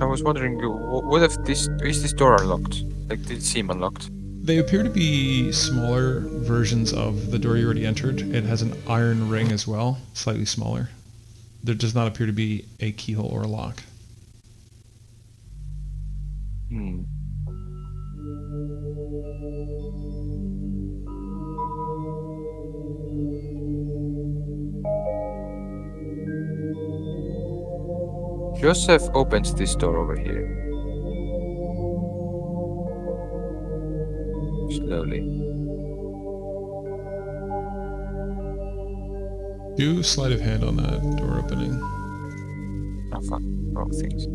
I was wondering, what if is this door unlocked? Like, did it seem unlocked? They appear to be smaller versions of the door you already entered. It has an iron ring as well, slightly smaller. There does not appear to be a keyhole or a lock. Hmm. Joseph opens this door over here. Slowly. Do sleight of hand on that door opening. Oh fuck, wrong things.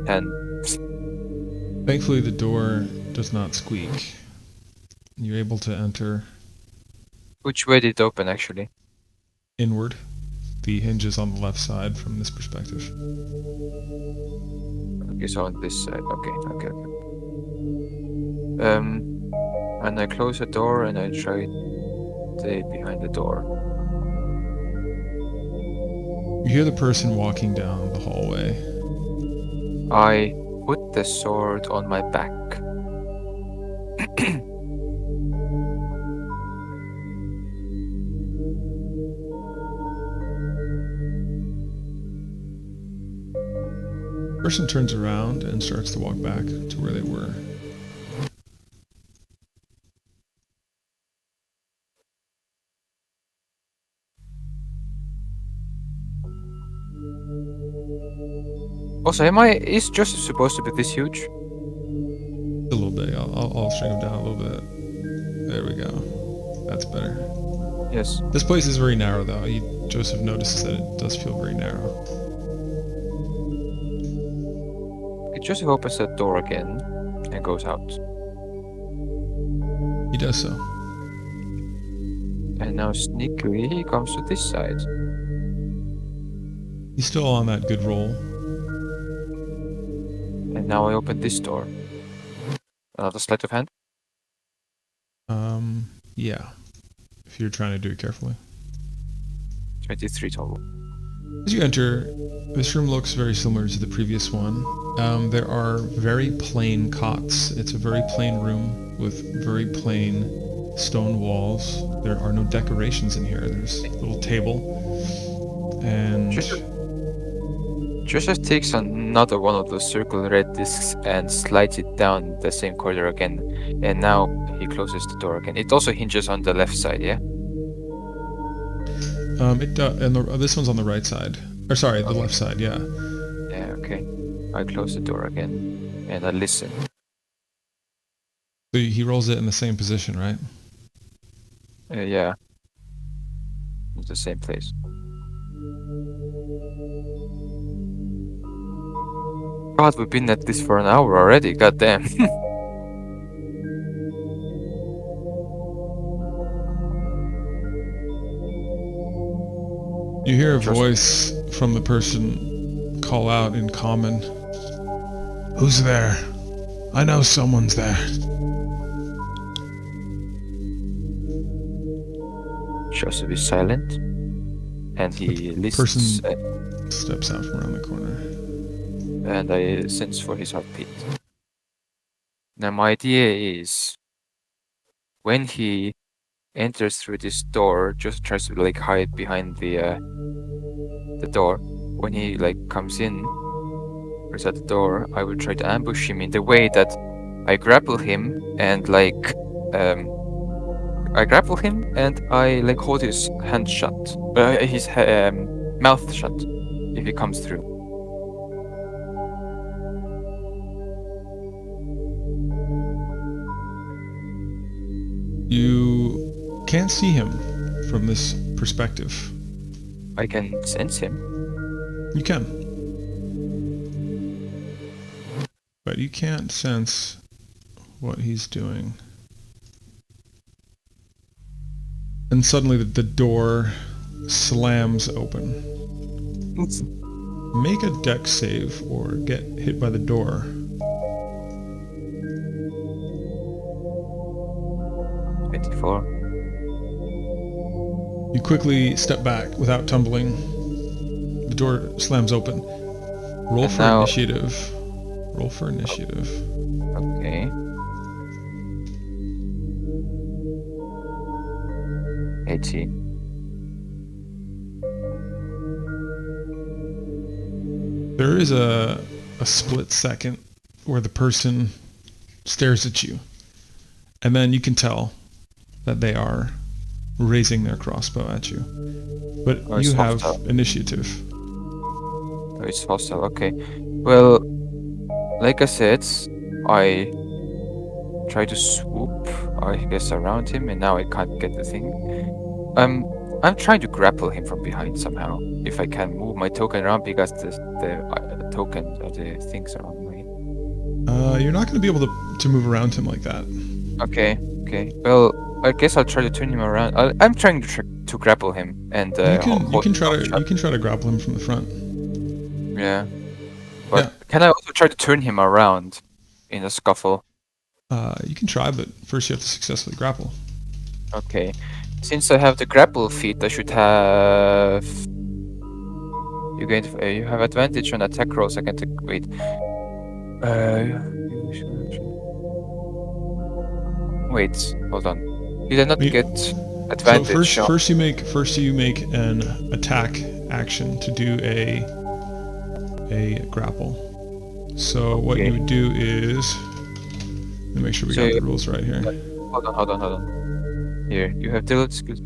10. Thankfully, the door does not squeak. You're able to enter Which way did it open, actually? inward. The hinge is on the left side from this perspective. Okay, so on this side. Okay. And I close the door and I try to stay behind the door. You hear the person walking down the hallway. I put the sword on my back. The person turns around and starts to walk back to where they were. Also, is Joseph supposed to be this huge? A little bit. I'll shrink him down a little bit. There we go. That's better. Yes. This place is very narrow, though. Joseph notices that it does feel very narrow. Joseph opens that door again and goes out. He does so. And now sneakily he comes to this side. He's still on that good roll. And now I open this door. Another sleight of hand? Yeah. If you're trying to do it carefully. 23 total. As you enter, this room looks very similar to the previous one. There are very plain cots. It's a very plain room with very plain stone walls. There are no decorations in here. There's a little table. And Joseph takes a another one of those circle red discs and slides it down the same corridor again. And now he closes the door again. It also hinges on the left side, yeah? And this one's on the right side. Or sorry, the Okay. left side, yeah. Yeah, okay. I close the door again and I listen. So he rolls it in the same position, right? Yeah. It's the same place. God, we've been at this for an hour already, goddamn. You hear a Trust me. voice from the person call out in common. Who's there? I know someone's there. Joseph is silent and he The listens person steps out from around the corner. and I sense for his heartbeat. Now my idea is when he enters through this door, just tries to like hide behind the door. When he like comes in or is at the door, I will try to ambush him in the way that I grapple him and like I grapple him and I like hold his hand shut, his mouth shut if he comes through. You can't see him from this perspective. I can sense him. You can. But you can't sense what he's doing. And suddenly the door slams open. Make a dex save or get hit by the door. 24. You quickly step back without tumbling. The door slams open. Roll And for now- initiative. Roll for initiative. Okay. 18. There is a split second where the person stares at you. And then you can tell that they are raising their crossbow at you. But Oh, it's you have hostile. initiative. Oh, it's hostile. Okay. Well, like I said, I try to swoop, I guess, around him, and now I can't get the thing. I'm trying to grapple him from behind somehow. If I can move my token around, because the token of the things around me. You're not going to be able to move around him like that. Okay. Okay. Well, I guess I'll try to turn him around. I'm trying to grapple him, and You can hold him try shut. to grapple him from the front. Yeah. But Yeah. can I also try to turn him around in a scuffle? You can try, but first you have to successfully grapple. Okay. Since I have the grapple feat, I should have. You have advantage on attack rolls against. Wait. Wait. Hold on. Did I not You- get So advantage? first you make an attack action to do a grapple. So what Okay. you would do is, let me make sure we So got you- the rules right here. Hold on. Here, you have dealt skills.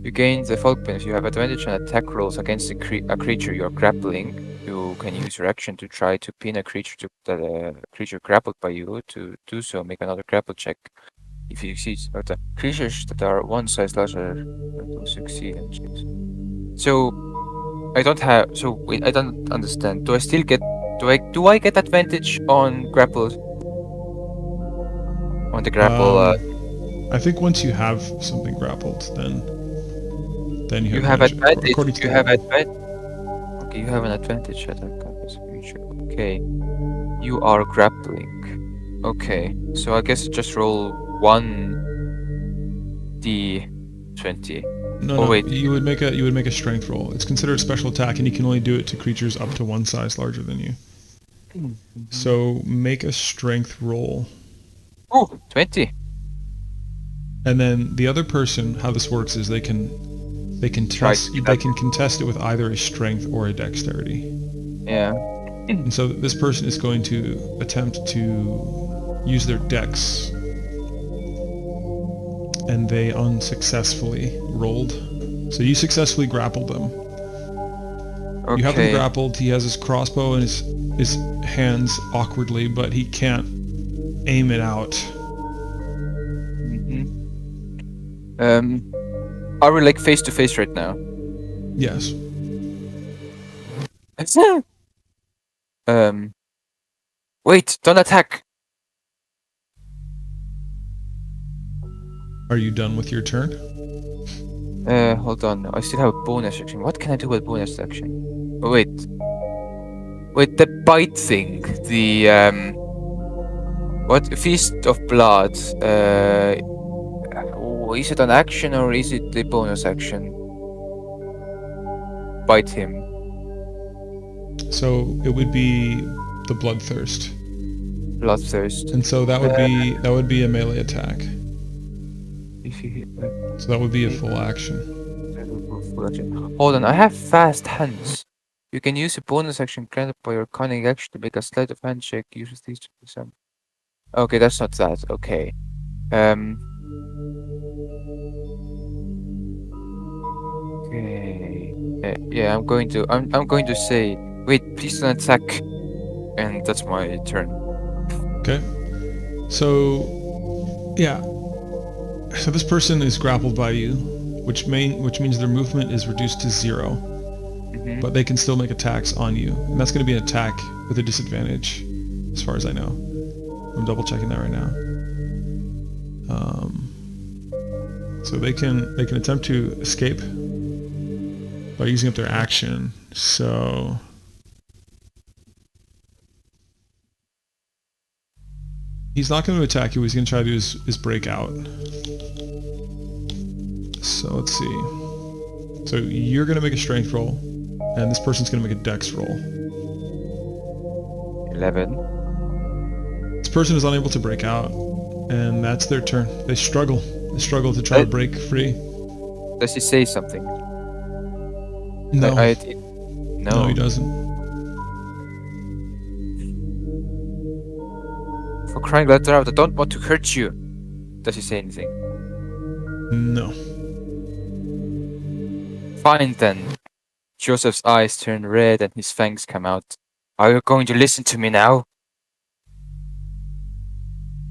You gain the folk benefit. You have advantage on attack rolls against a creature you're grappling. You can use your action to try to pin a creature that a creature grappled by you. To do so, make another grapple check. If you succeed, or the creatures that are one size larger will succeed and shit. So I don't have. So wait, I don't understand. Do I still get? Do I get advantage on grapples? On the grapple? I think once you have something grappled, then You you have have advantage. according to You the have rule. advantage. Okay, you have an advantage at this creature. Okay, you are grappling. Okay, so I guess just roll 1d20. No, Oh no, wait, you would make a strength roll. It's considered a special attack, and you can only do it to creatures up to one size larger than you. So make a strength roll. oh, 20. And then the other person, how this works is they can Try test to get they can contest it with either a strength or a dexterity. Yeah. And so this person is going to attempt to use their dex, and they unsuccessfully rolled. So you successfully grappled them. You have them Okay. grappled. He has his crossbow in his hands awkwardly, but he can't aim it out. hmm Are we like face to face right now? Yes. um. Wait! Don't attack. Are you done with your turn? Hold on. I still have a bonus action. What can I do with bonus action? Oh, wait. Wait, the bite thing. The what? Feast of Blood. Is it an action or is it the bonus action? Bite him. So it would be the bloodthirst, Bloodthirst. and so that would Uh, be a melee attack. if you hit So that would be a hit- full action. full action. Hold on, I have fast hands. You can use a bonus action granted by your cunning action to make a sleight of hand check. Uses these to some. Okay, that's not that. Okay. Um. Okay. Yeah, I'm going to say. Wait, please don't attack. And that's my turn. Okay. So, yeah. So this person is grappled by you, which means their movement is reduced to 0, Mm-hmm. but they can still make attacks on you, and that's going to be an attack with a disadvantage, as far as I know. I'm double checking that right now. So they can attempt to escape by using up their action. So he's not going to attack you. He's going to try to do his breakout. So let's see. So you're going to make a strength roll, and this person's going to make a dex roll. 11. This person is unable to break out, and that's their turn. They struggle. They struggle to try to break free. Does he say something? No. No. No, he doesn't. For crying out loud, I don't want to hurt you. Does he say anything? No. Fine then. Joseph's eyes turn red and his fangs come out. Are you going to listen to me now?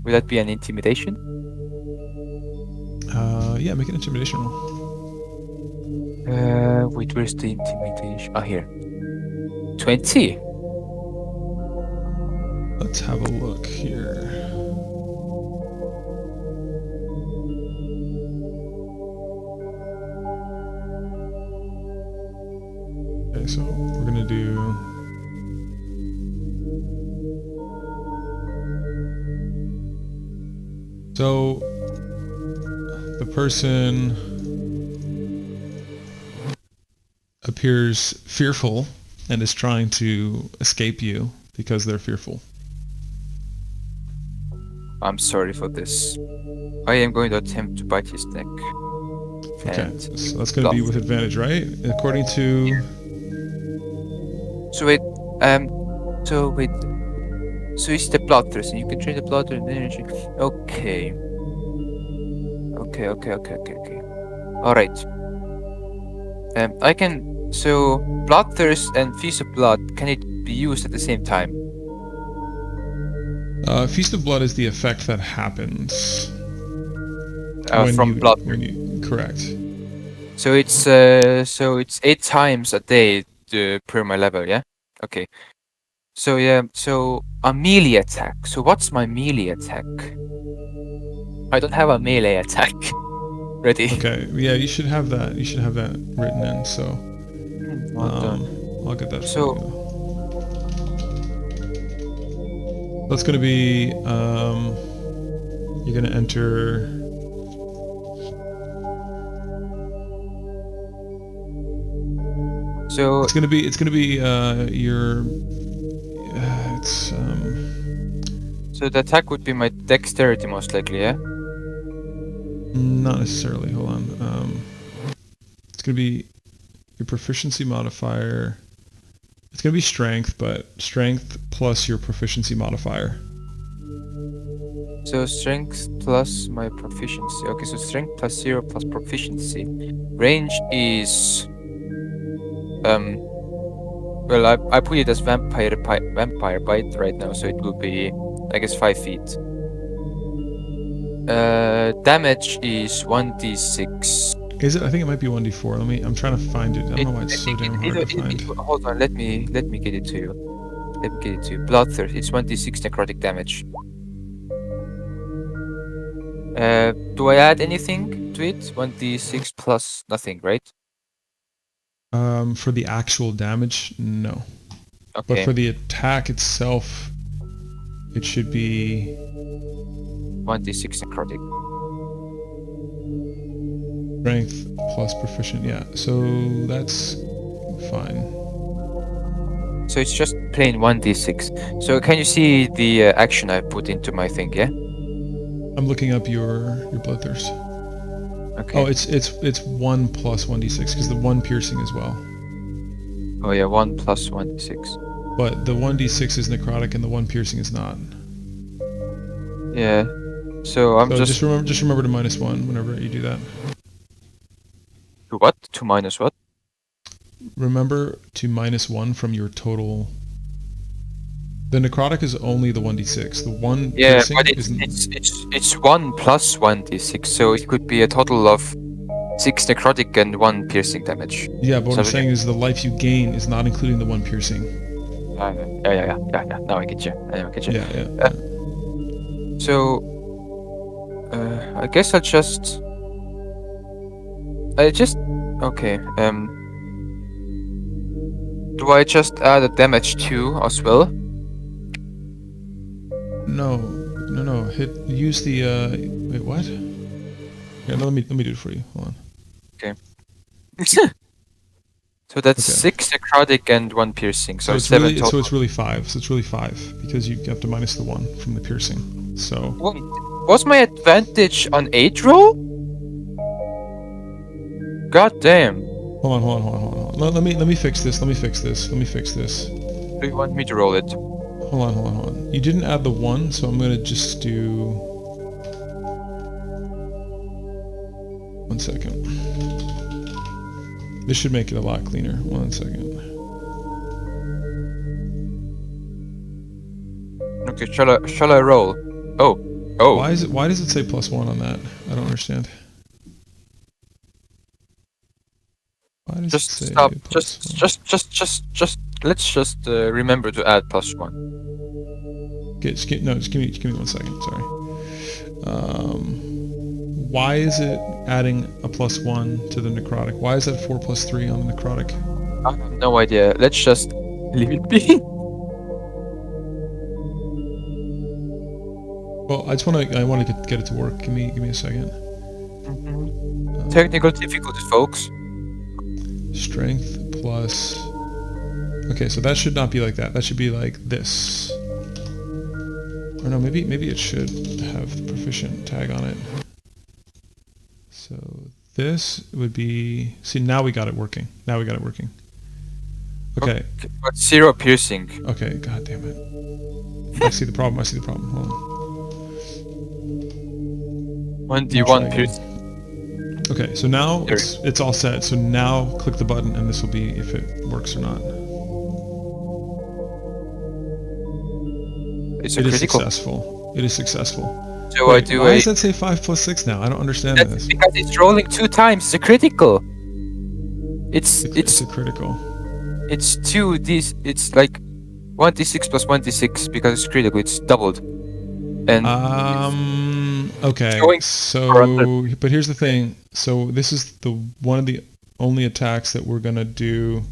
Would that be an intimidation? Yeah, make an intimidation roll. Wait, where's the intimidation? Ah, here. 20. Let's have a look here. Okay, so we're gonna do. So the person appears fearful and is trying to escape you because they're fearful. I'm sorry for this. I am going to attempt to bite his neck. Okay, And so that's going to be bluff. with advantage, right? According to... So wait, so it's the bloodthirst, and you can train the blood and energy. Okay. Okay. All right. I can. So bloodthirst and feast of blood, can it be used at the same time? Feast of Blood is the effect that happens From blood. correct. So it's 8 times a day per my level, yeah. Okay. So yeah, so a melee attack. So what's my melee attack? I don't have a melee attack ready. Okay, yeah, you should have that. You should have that written in. So, Hold on. I'll get that So- for you. That's gonna be you're gonna enter. So It's gonna be your. It's So the attack would be my dexterity most likely, yeah? not necessarily. Hold on. It's gonna be your proficiency modifier It's gonna be strength, but strength plus your proficiency modifier. So strength plus my proficiency. Okay, so strength plus 0 plus proficiency. Range is well, I put it as vampire bite right now, so it will be, I guess, 5 feet. Damage is 1d6. Is it? I think it might be 1d4. I'm trying to find it. I don't know why I it's so think damn hard to find. hold on, let me get it to you. Let me get it to you. Bloodthirst. It's 1d6 necrotic damage. Do I add anything to it? 1d6 plus nothing, right? For the actual damage, no. But Okay. for the attack itself, it should be 1d6 necrotic. strength plus proficient. Yeah, so that's fine. So it's just plain 1d6. So can you see the action I put into my thing, yeah? I'm looking up your bloodthirst. Okay. Oh, it's 1 plus 1d6 because the 1 piercing as well. Oh yeah, 1 plus 1d6. But the 1d6 is necrotic and the 1 piercing is not. Yeah. So I'm So just remember to -1 whenever you do that. to what? To minus what? Remember to -1 from your total. The necrotic is only the 1d6. The 1 Yeah, piercing but is it's 1 plus 1d6, so it could be a total of 6 necrotic and 1 piercing damage. yeah. But what I'm So saying is the life you gain is not including the 1 piercing. yeah. Now I get you. Yeah. So I guess okay. Do I just add a damage 2 as well? No. Use the wait, what? Yeah, no, let me do it for you. Hold on. Okay. So that's Okay. 6 necrotic and 1 piercing. So it's 7 really total. so it's really 5. So it's really 5 because you have to minus the 1 from the piercing. So Was my advantage on 8 roll? God damn. hold on. Let me fix this. Do you want me to roll it? Hold on. You didn't add the 1, so I'm gonna just do 1 second. This should make it a lot cleaner. 1 second. Okay, shall I roll? Oh. Why does it say +1 on that? I don't understand. Why does Just it say stop. +1? Let's just remember to add +1. Okay, just give me 1 second. Sorry. Why is it adding a +1 to the necrotic? Why is that 4 + 3 on the necrotic? I have no idea. Let's just leave it be. Well, I want to get it to work. Give me a second. Technical difficulties, folks. Strength plus. Okay, so that should not be like that. That should be like this. Or no, maybe it should have the proficient tag on it. So this would be. See, now we got it working. Okay. But 0 piercing. Okay. God damn it. I see the problem. Hold on. 1d1 piercing. Okay, so now it's all set. So now click the button, and this will be if it works or not. It's It is critical. successful. It is successful. So Wait, I do why does that say 5 + 6 now? I don't understand That's this. because it's rolling 2 times. It's a critical. It's a critical. It's 2d. It's like 1d6 plus 1d6 because it's critical. It's doubled. And okay. So, but here's the thing. So this is one of the only attacks that we're gonna do.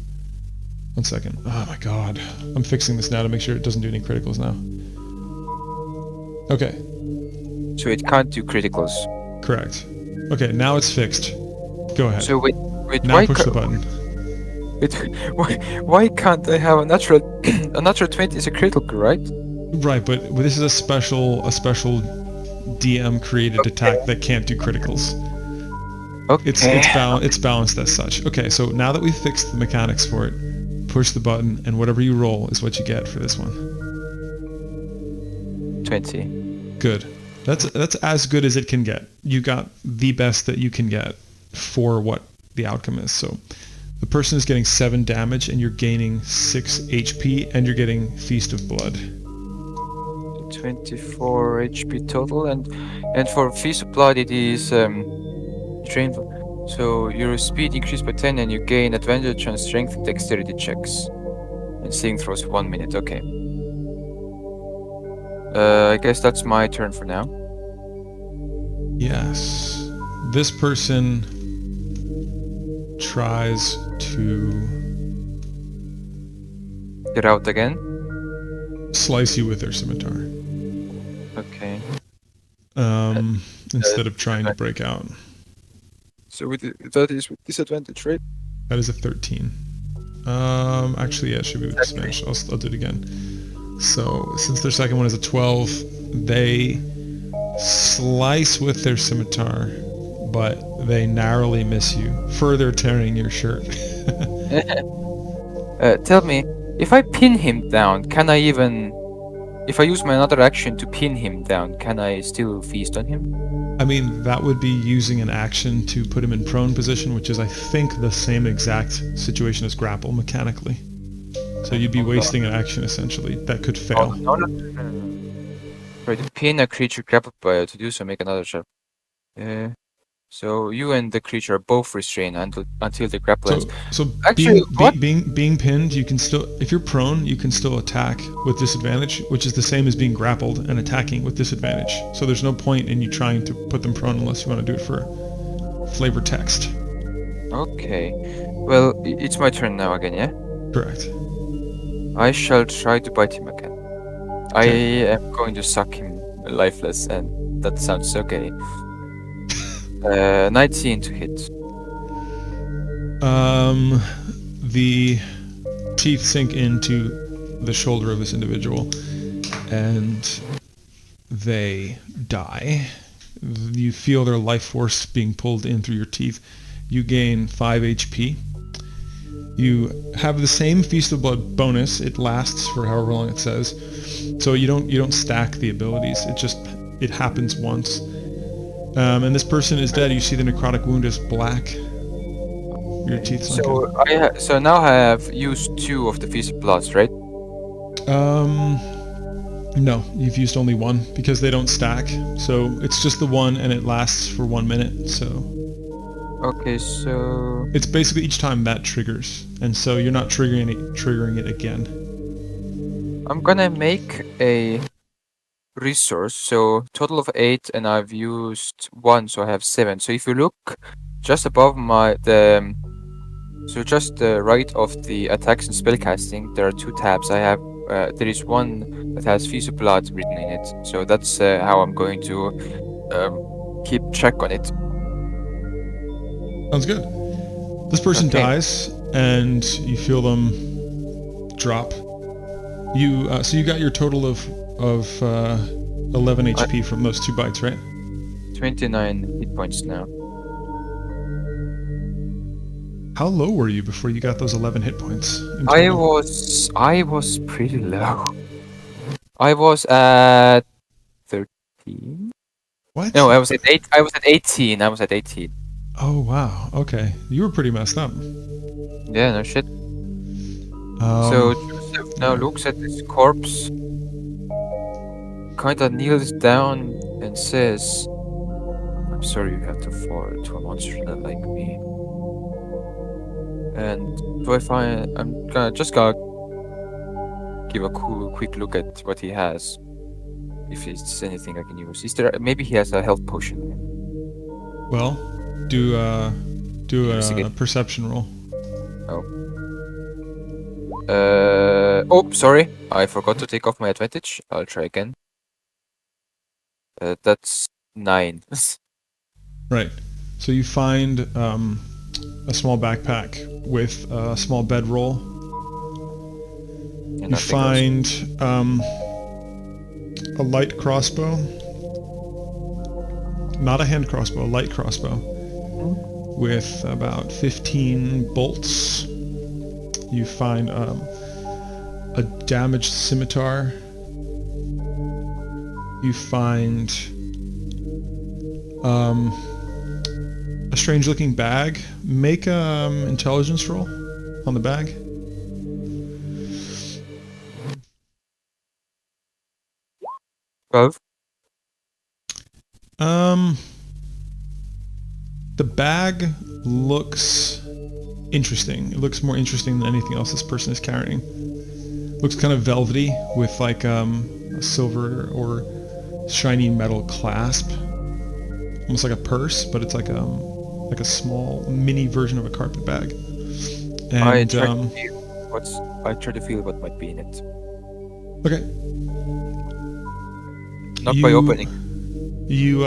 1 second. Oh my god. I'm fixing this now to make sure it doesn't do any criticals now. Okay. So it can't do criticals. Correct. Okay, now it's fixed. Go ahead. So wait, now why push the button. why can't I have a natural 20 is a critical, right? Right, but this is a special DM created attack that can't do criticals. Okay. It's balanced as such. Okay, so now that we've fixed the mechanics for it, push the button, and whatever you roll is what you get for this one. 20. Good. That's as good as it can get. You got the best that you can get for what the outcome is. So the person is getting 7 damage, and you're gaining 6 HP, and you're getting Feast of Blood. 24 HP total, and for Feast of Blood it is train. So your speed increased by 10, and you gain advantage on strength and dexterity checks. And saving throws 1 minute. Okay. I guess that's my turn for now. Yes. This person tries to Get out again. slice you with their scimitar. Okay. Instead of trying to break out. So that is with disadvantage, right? That is a 13. Actually, yeah, it should be with disadvantage. I'll do it again. So, since their second one is a 12, they slice with their scimitar, but they narrowly miss you, further tearing your shirt. Tell me, if I pin him down, can I even... If I use my another action to pin him down, can I still feast on him? I mean, that would be using an action to put him in prone position, which is, I think, the same exact situation as grapple mechanically. So you'd be wasting an action, essentially. That could fail. No. Try to pin a creature grappled by to do so, make another check. So you and the creature are both restrained until the grapple ends. So Actually, being pinned, you can still, if you're prone, you can still attack with disadvantage, which is the same as being grappled and attacking with disadvantage. So there's no point in you trying to put them prone unless you want to do it for flavor text. Okay. Well, it's my turn now again, yeah? Correct. I shall try to bite him again. Okay. I am going to suck him lifeless, and that sounds okay. 19 to hit. The teeth sink into the shoulder of this individual, and they die. You feel their life force being pulled in through your teeth. You gain 5 HP. You have the same Feast of Blood bonus. It lasts for however long it says. So you don't stack the abilities. It happens once. And this person is dead. You see the necrotic wound is black. Your teeth sunk in. So now I have used 2 of the Feast of Bloods, right? No, you've used only 1 because they don't stack. So it's just the 1, and it lasts for 1 minute. So okay, so it's basically each time that triggers, and so you're not triggering it again. I'm gonna make a resource. So total of 8, and I've used 1, so I have 7. So if you look just above so just the right of the attacks and spellcasting, there are 2 tabs. I have there is one that has Feast of Blood written in it. So that's how I'm going to keep track on it. Sounds good. This person dies, and you feel them drop. So you got your total of 11 HP from those 2 bites, right? 29 hit points now. How low were you before you got those 11 hit points? I was pretty low. I was at 13. What? No, I was at 8. I was at 18. I was at 18. Oh wow. Okay, you were pretty messed up. Yeah, no shit. So Joseph now looks at his corpse, kinda kneels down and says, "I'm sorry you have to fall to a monster not like me." And I'm gonna give a quick look at what he has. If it's anything I can use. Maybe he has a health potion. Well, do a perception roll. Oh, sorry. I forgot to take off my advantage. I'll try again. That's 9. Right. So you find a small backpack with a small bedroll. You find a light crossbow. Not a hand crossbow, a light crossbow. With about 15 bolts. You find a damaged scimitar. You find a strange-looking bag. Make intelligence roll on the bag. 12. Um, the bag looks interesting. It looks more interesting than anything else this person is carrying. Looks kind of velvety with like a silver or shiny metal clasp, almost like a purse, but it's like a small mini version of a carpet bag. I And try to feel I try to feel what might be in it. okay, Not by you opening. you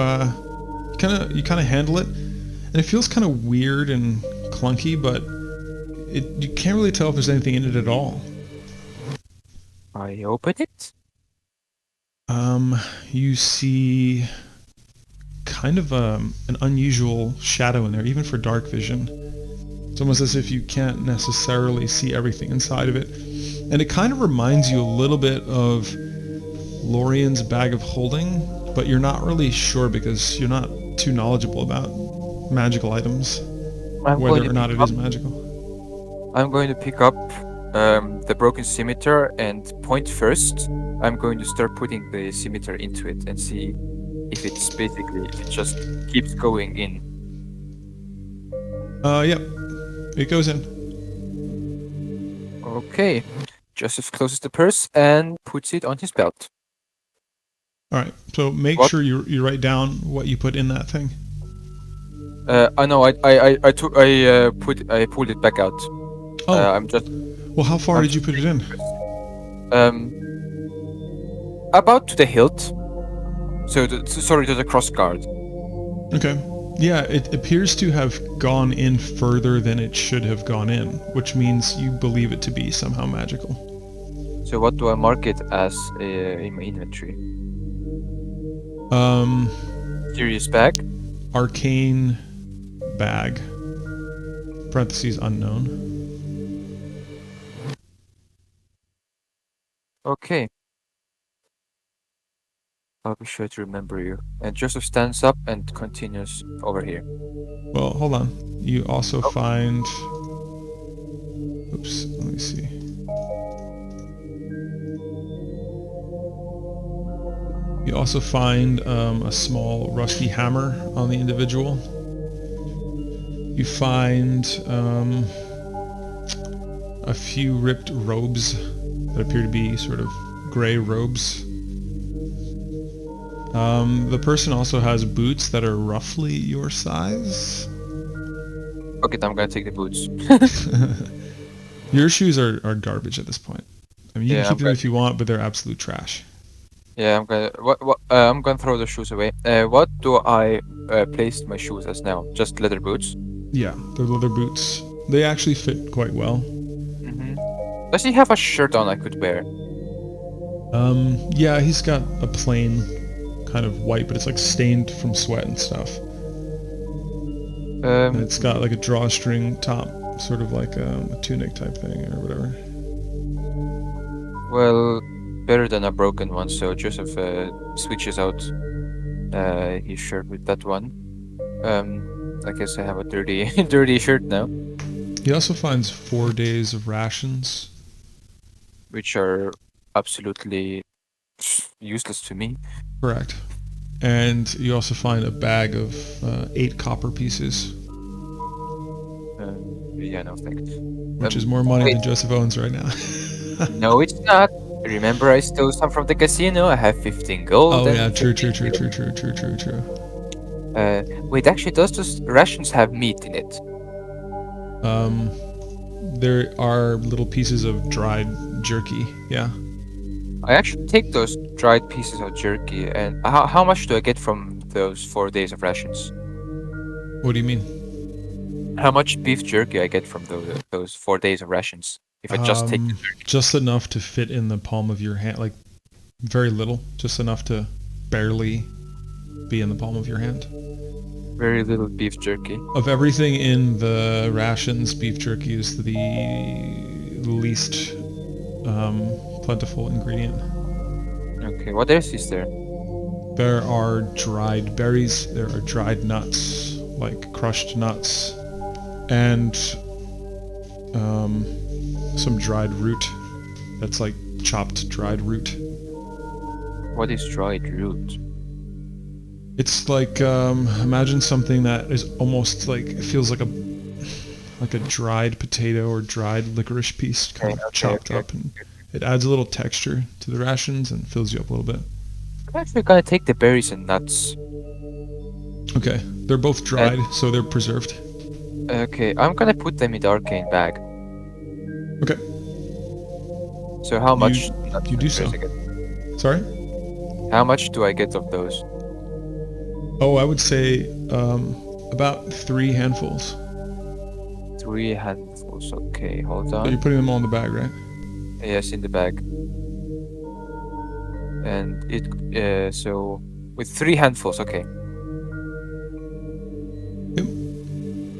kind of handle it, and it feels kind of weird and clunky, but you can't really tell if there's anything in it at all. I open it. You see kind of an unusual shadow in there, even for dark vision. It's almost as if you can't necessarily see everything inside of it. And it kind of reminds you a little bit of Lorian's bag of holding, but you're not really sure because you're not too knowledgeable about magical items, I'm going whether to or pick not it up. is magical. I'm going to pick up the broken scimitar and point first. I'm going to start putting the scimitar into it and see if if it just keeps going in. Yep, it goes in. Okay. Joseph closes the purse and puts it on his belt. All right, so make What? sure you write down what you put in that thing. I know. I took. I pulled it back out. Oh, I'm just. well, how far I'm did you just put it reading in? the rest. Um, about to the hilt. Sorry, to the cross guard. Okay. Yeah, it appears to have gone in further than it should have gone in, which means you believe it to be somehow magical. So what do I mark it as in my inventory? Um, Serious bag. arcane bag. Parentheses unknown. Okay. I'll be sure to remember you. And Joseph stands up and continues over here. Well, hold on. You also Oh, find. Oops, let me see. You also find a small rusty hammer on the individual. You find a few ripped robes that appear to be sort of gray robes. The person also has boots that are roughly your size. okay, I'm gonna take the boots. Your shoes are garbage at this point. I mean, you can Yeah, I'm keep them gonna if you take the want, but they're absolute trash. Yeah, I'm gonna I'm gonna throw the shoes away. What do I place my shoes as now? Just leather boots? Yeah, they're leather boots. They actually fit quite well. Mm-hmm. Does he have a shirt on I could wear? Yeah, he's got a plain kind of white, but it's like stained from sweat and stuff. And Um, it's got like a drawstring top, sort of like a tunic type thing or whatever. well, better than a broken one. So Joseph switches out his shirt with that one. I guess I have a dirty dirty shirt now, He also finds 4 days of rations. which are absolutely useless to me. Correct. And you also find a bag of 8 copper pieces, Yeah, no thanks. which is more money Wait, than Joseph owns right now. no, it's not. Remember, I stole some from the casino. I have 15 gold Oh yeah, and true, 15 true, true, silver. true, true, true, true, true. Wait, actually, does those rations have meat in it? Um, there are little pieces of dried jerky. Yeah. I actually take those dried pieces of jerky, and how much do I get from those 4 days of rations? What do you mean? How much beef jerky I get from those 4 days of rations? If I just take the jerky, Just enough to fit in the palm of your hand, like very little, just enough to barely be in the palm of your hand. very little beef jerky. Of everything in the rations, beef jerky is the the least plentiful ingredient. Okay, what else is there? There are dried berries, there are dried nuts, like crushed nuts, and some dried root. That's like chopped dried root. What is dried root? It's like imagine something that is almost like it feels like a dried potato or dried licorice piece, kind Okay, of okay, chopped okay. up, and it adds a little texture to the rations and fills you up a little bit. I'm actually gonna take the berries and nuts. Okay, they're both And dried, so they're preserved. okay, I'm gonna put them in the arcane bag. Okay, So how you much nuts you and do so. berries I get? Sorry? How much do I get of those? Oh, I would say about 3 handfuls. 3 handfuls. Okay, hold So you're on. putting them all in the bag, right? Yes, in the bag. And it so with 3 handfuls, okay, Yep.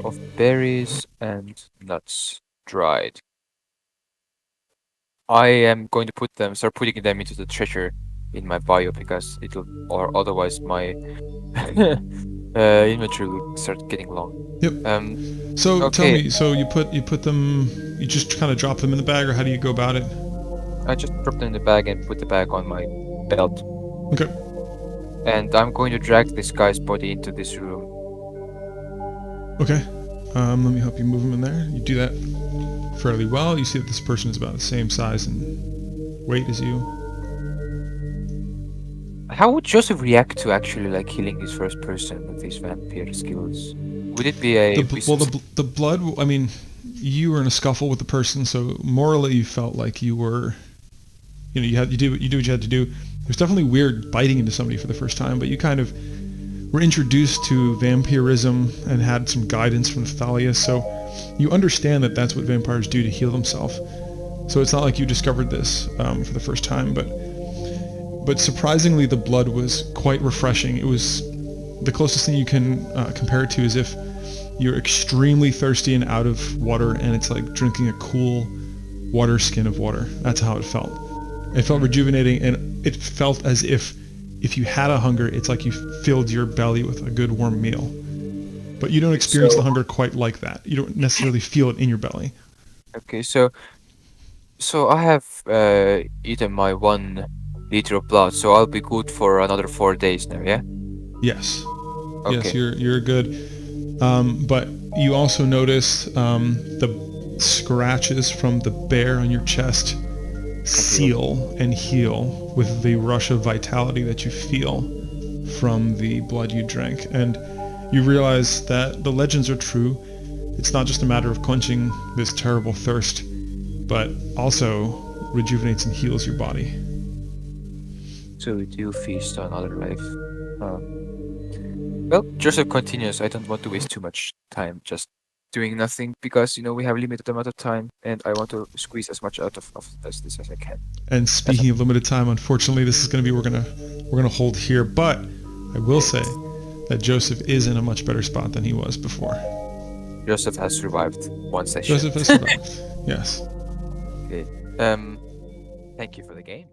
of berries and nuts, dried. I am going to start putting them into the treasure in my bio because it'll, or otherwise my inventory will start getting long. Yep. Um, So tell okay, me, so you put them, you just kind of drop them in the bag, or how do you go about it? I just dropped them in the bag and put the bag on my belt, Okay. and I'm going to drag this guy's body into this room. Okay. Let me help you move them in there. You do that fairly well. You see that this person is about the same size and weight as you. How would Joseph react to actually like killing his first person with his vampire skills? Would it be a The blood. I mean, you were in a scuffle with the person, so morally you felt like you were, you do what you had to do. It was definitely weird biting into somebody for the first time, but you kind of were introduced to vampirism and had some guidance from Thalia, so you understand that that's what vampires do to heal themselves. So it's not like you discovered this for the first time, but surprisingly the blood was quite refreshing. It was the closest thing you can compare it to is if you're extremely thirsty and out of water, and it's like drinking a cool water skin of water. That's how it felt. It felt rejuvenating, and it felt as if you had a hunger, it's like you filled your belly with a good warm meal. But you don't experience the so hunger quite like that. You don't necessarily feel it in your belly. okay, so I have eaten my 1 liter of blood, so I'll be good for another 4 days now, yeah? Yes, yes, Okay. you're good. But you also notice the scratches from the bear on your chest And heal. seal and heal with the rush of vitality that you feel from the blood you drank. And you realize that the legends are true. It's not just a matter of quenching this terrible thirst, but also rejuvenates and heals your body. So we do feast on other life. Uh, well, Joseph continues. I don't want to waste too much time just doing nothing because we have limited amount of time and I want to squeeze as much out of this as I can. And That's speaking of limited time, unfortunately, this is going to be we're gonna hold here. But I will say that Joseph is in a much better spot than he was before. Joseph has survived one session. Joseph has survived. Yes. Okay. Thank you for the game.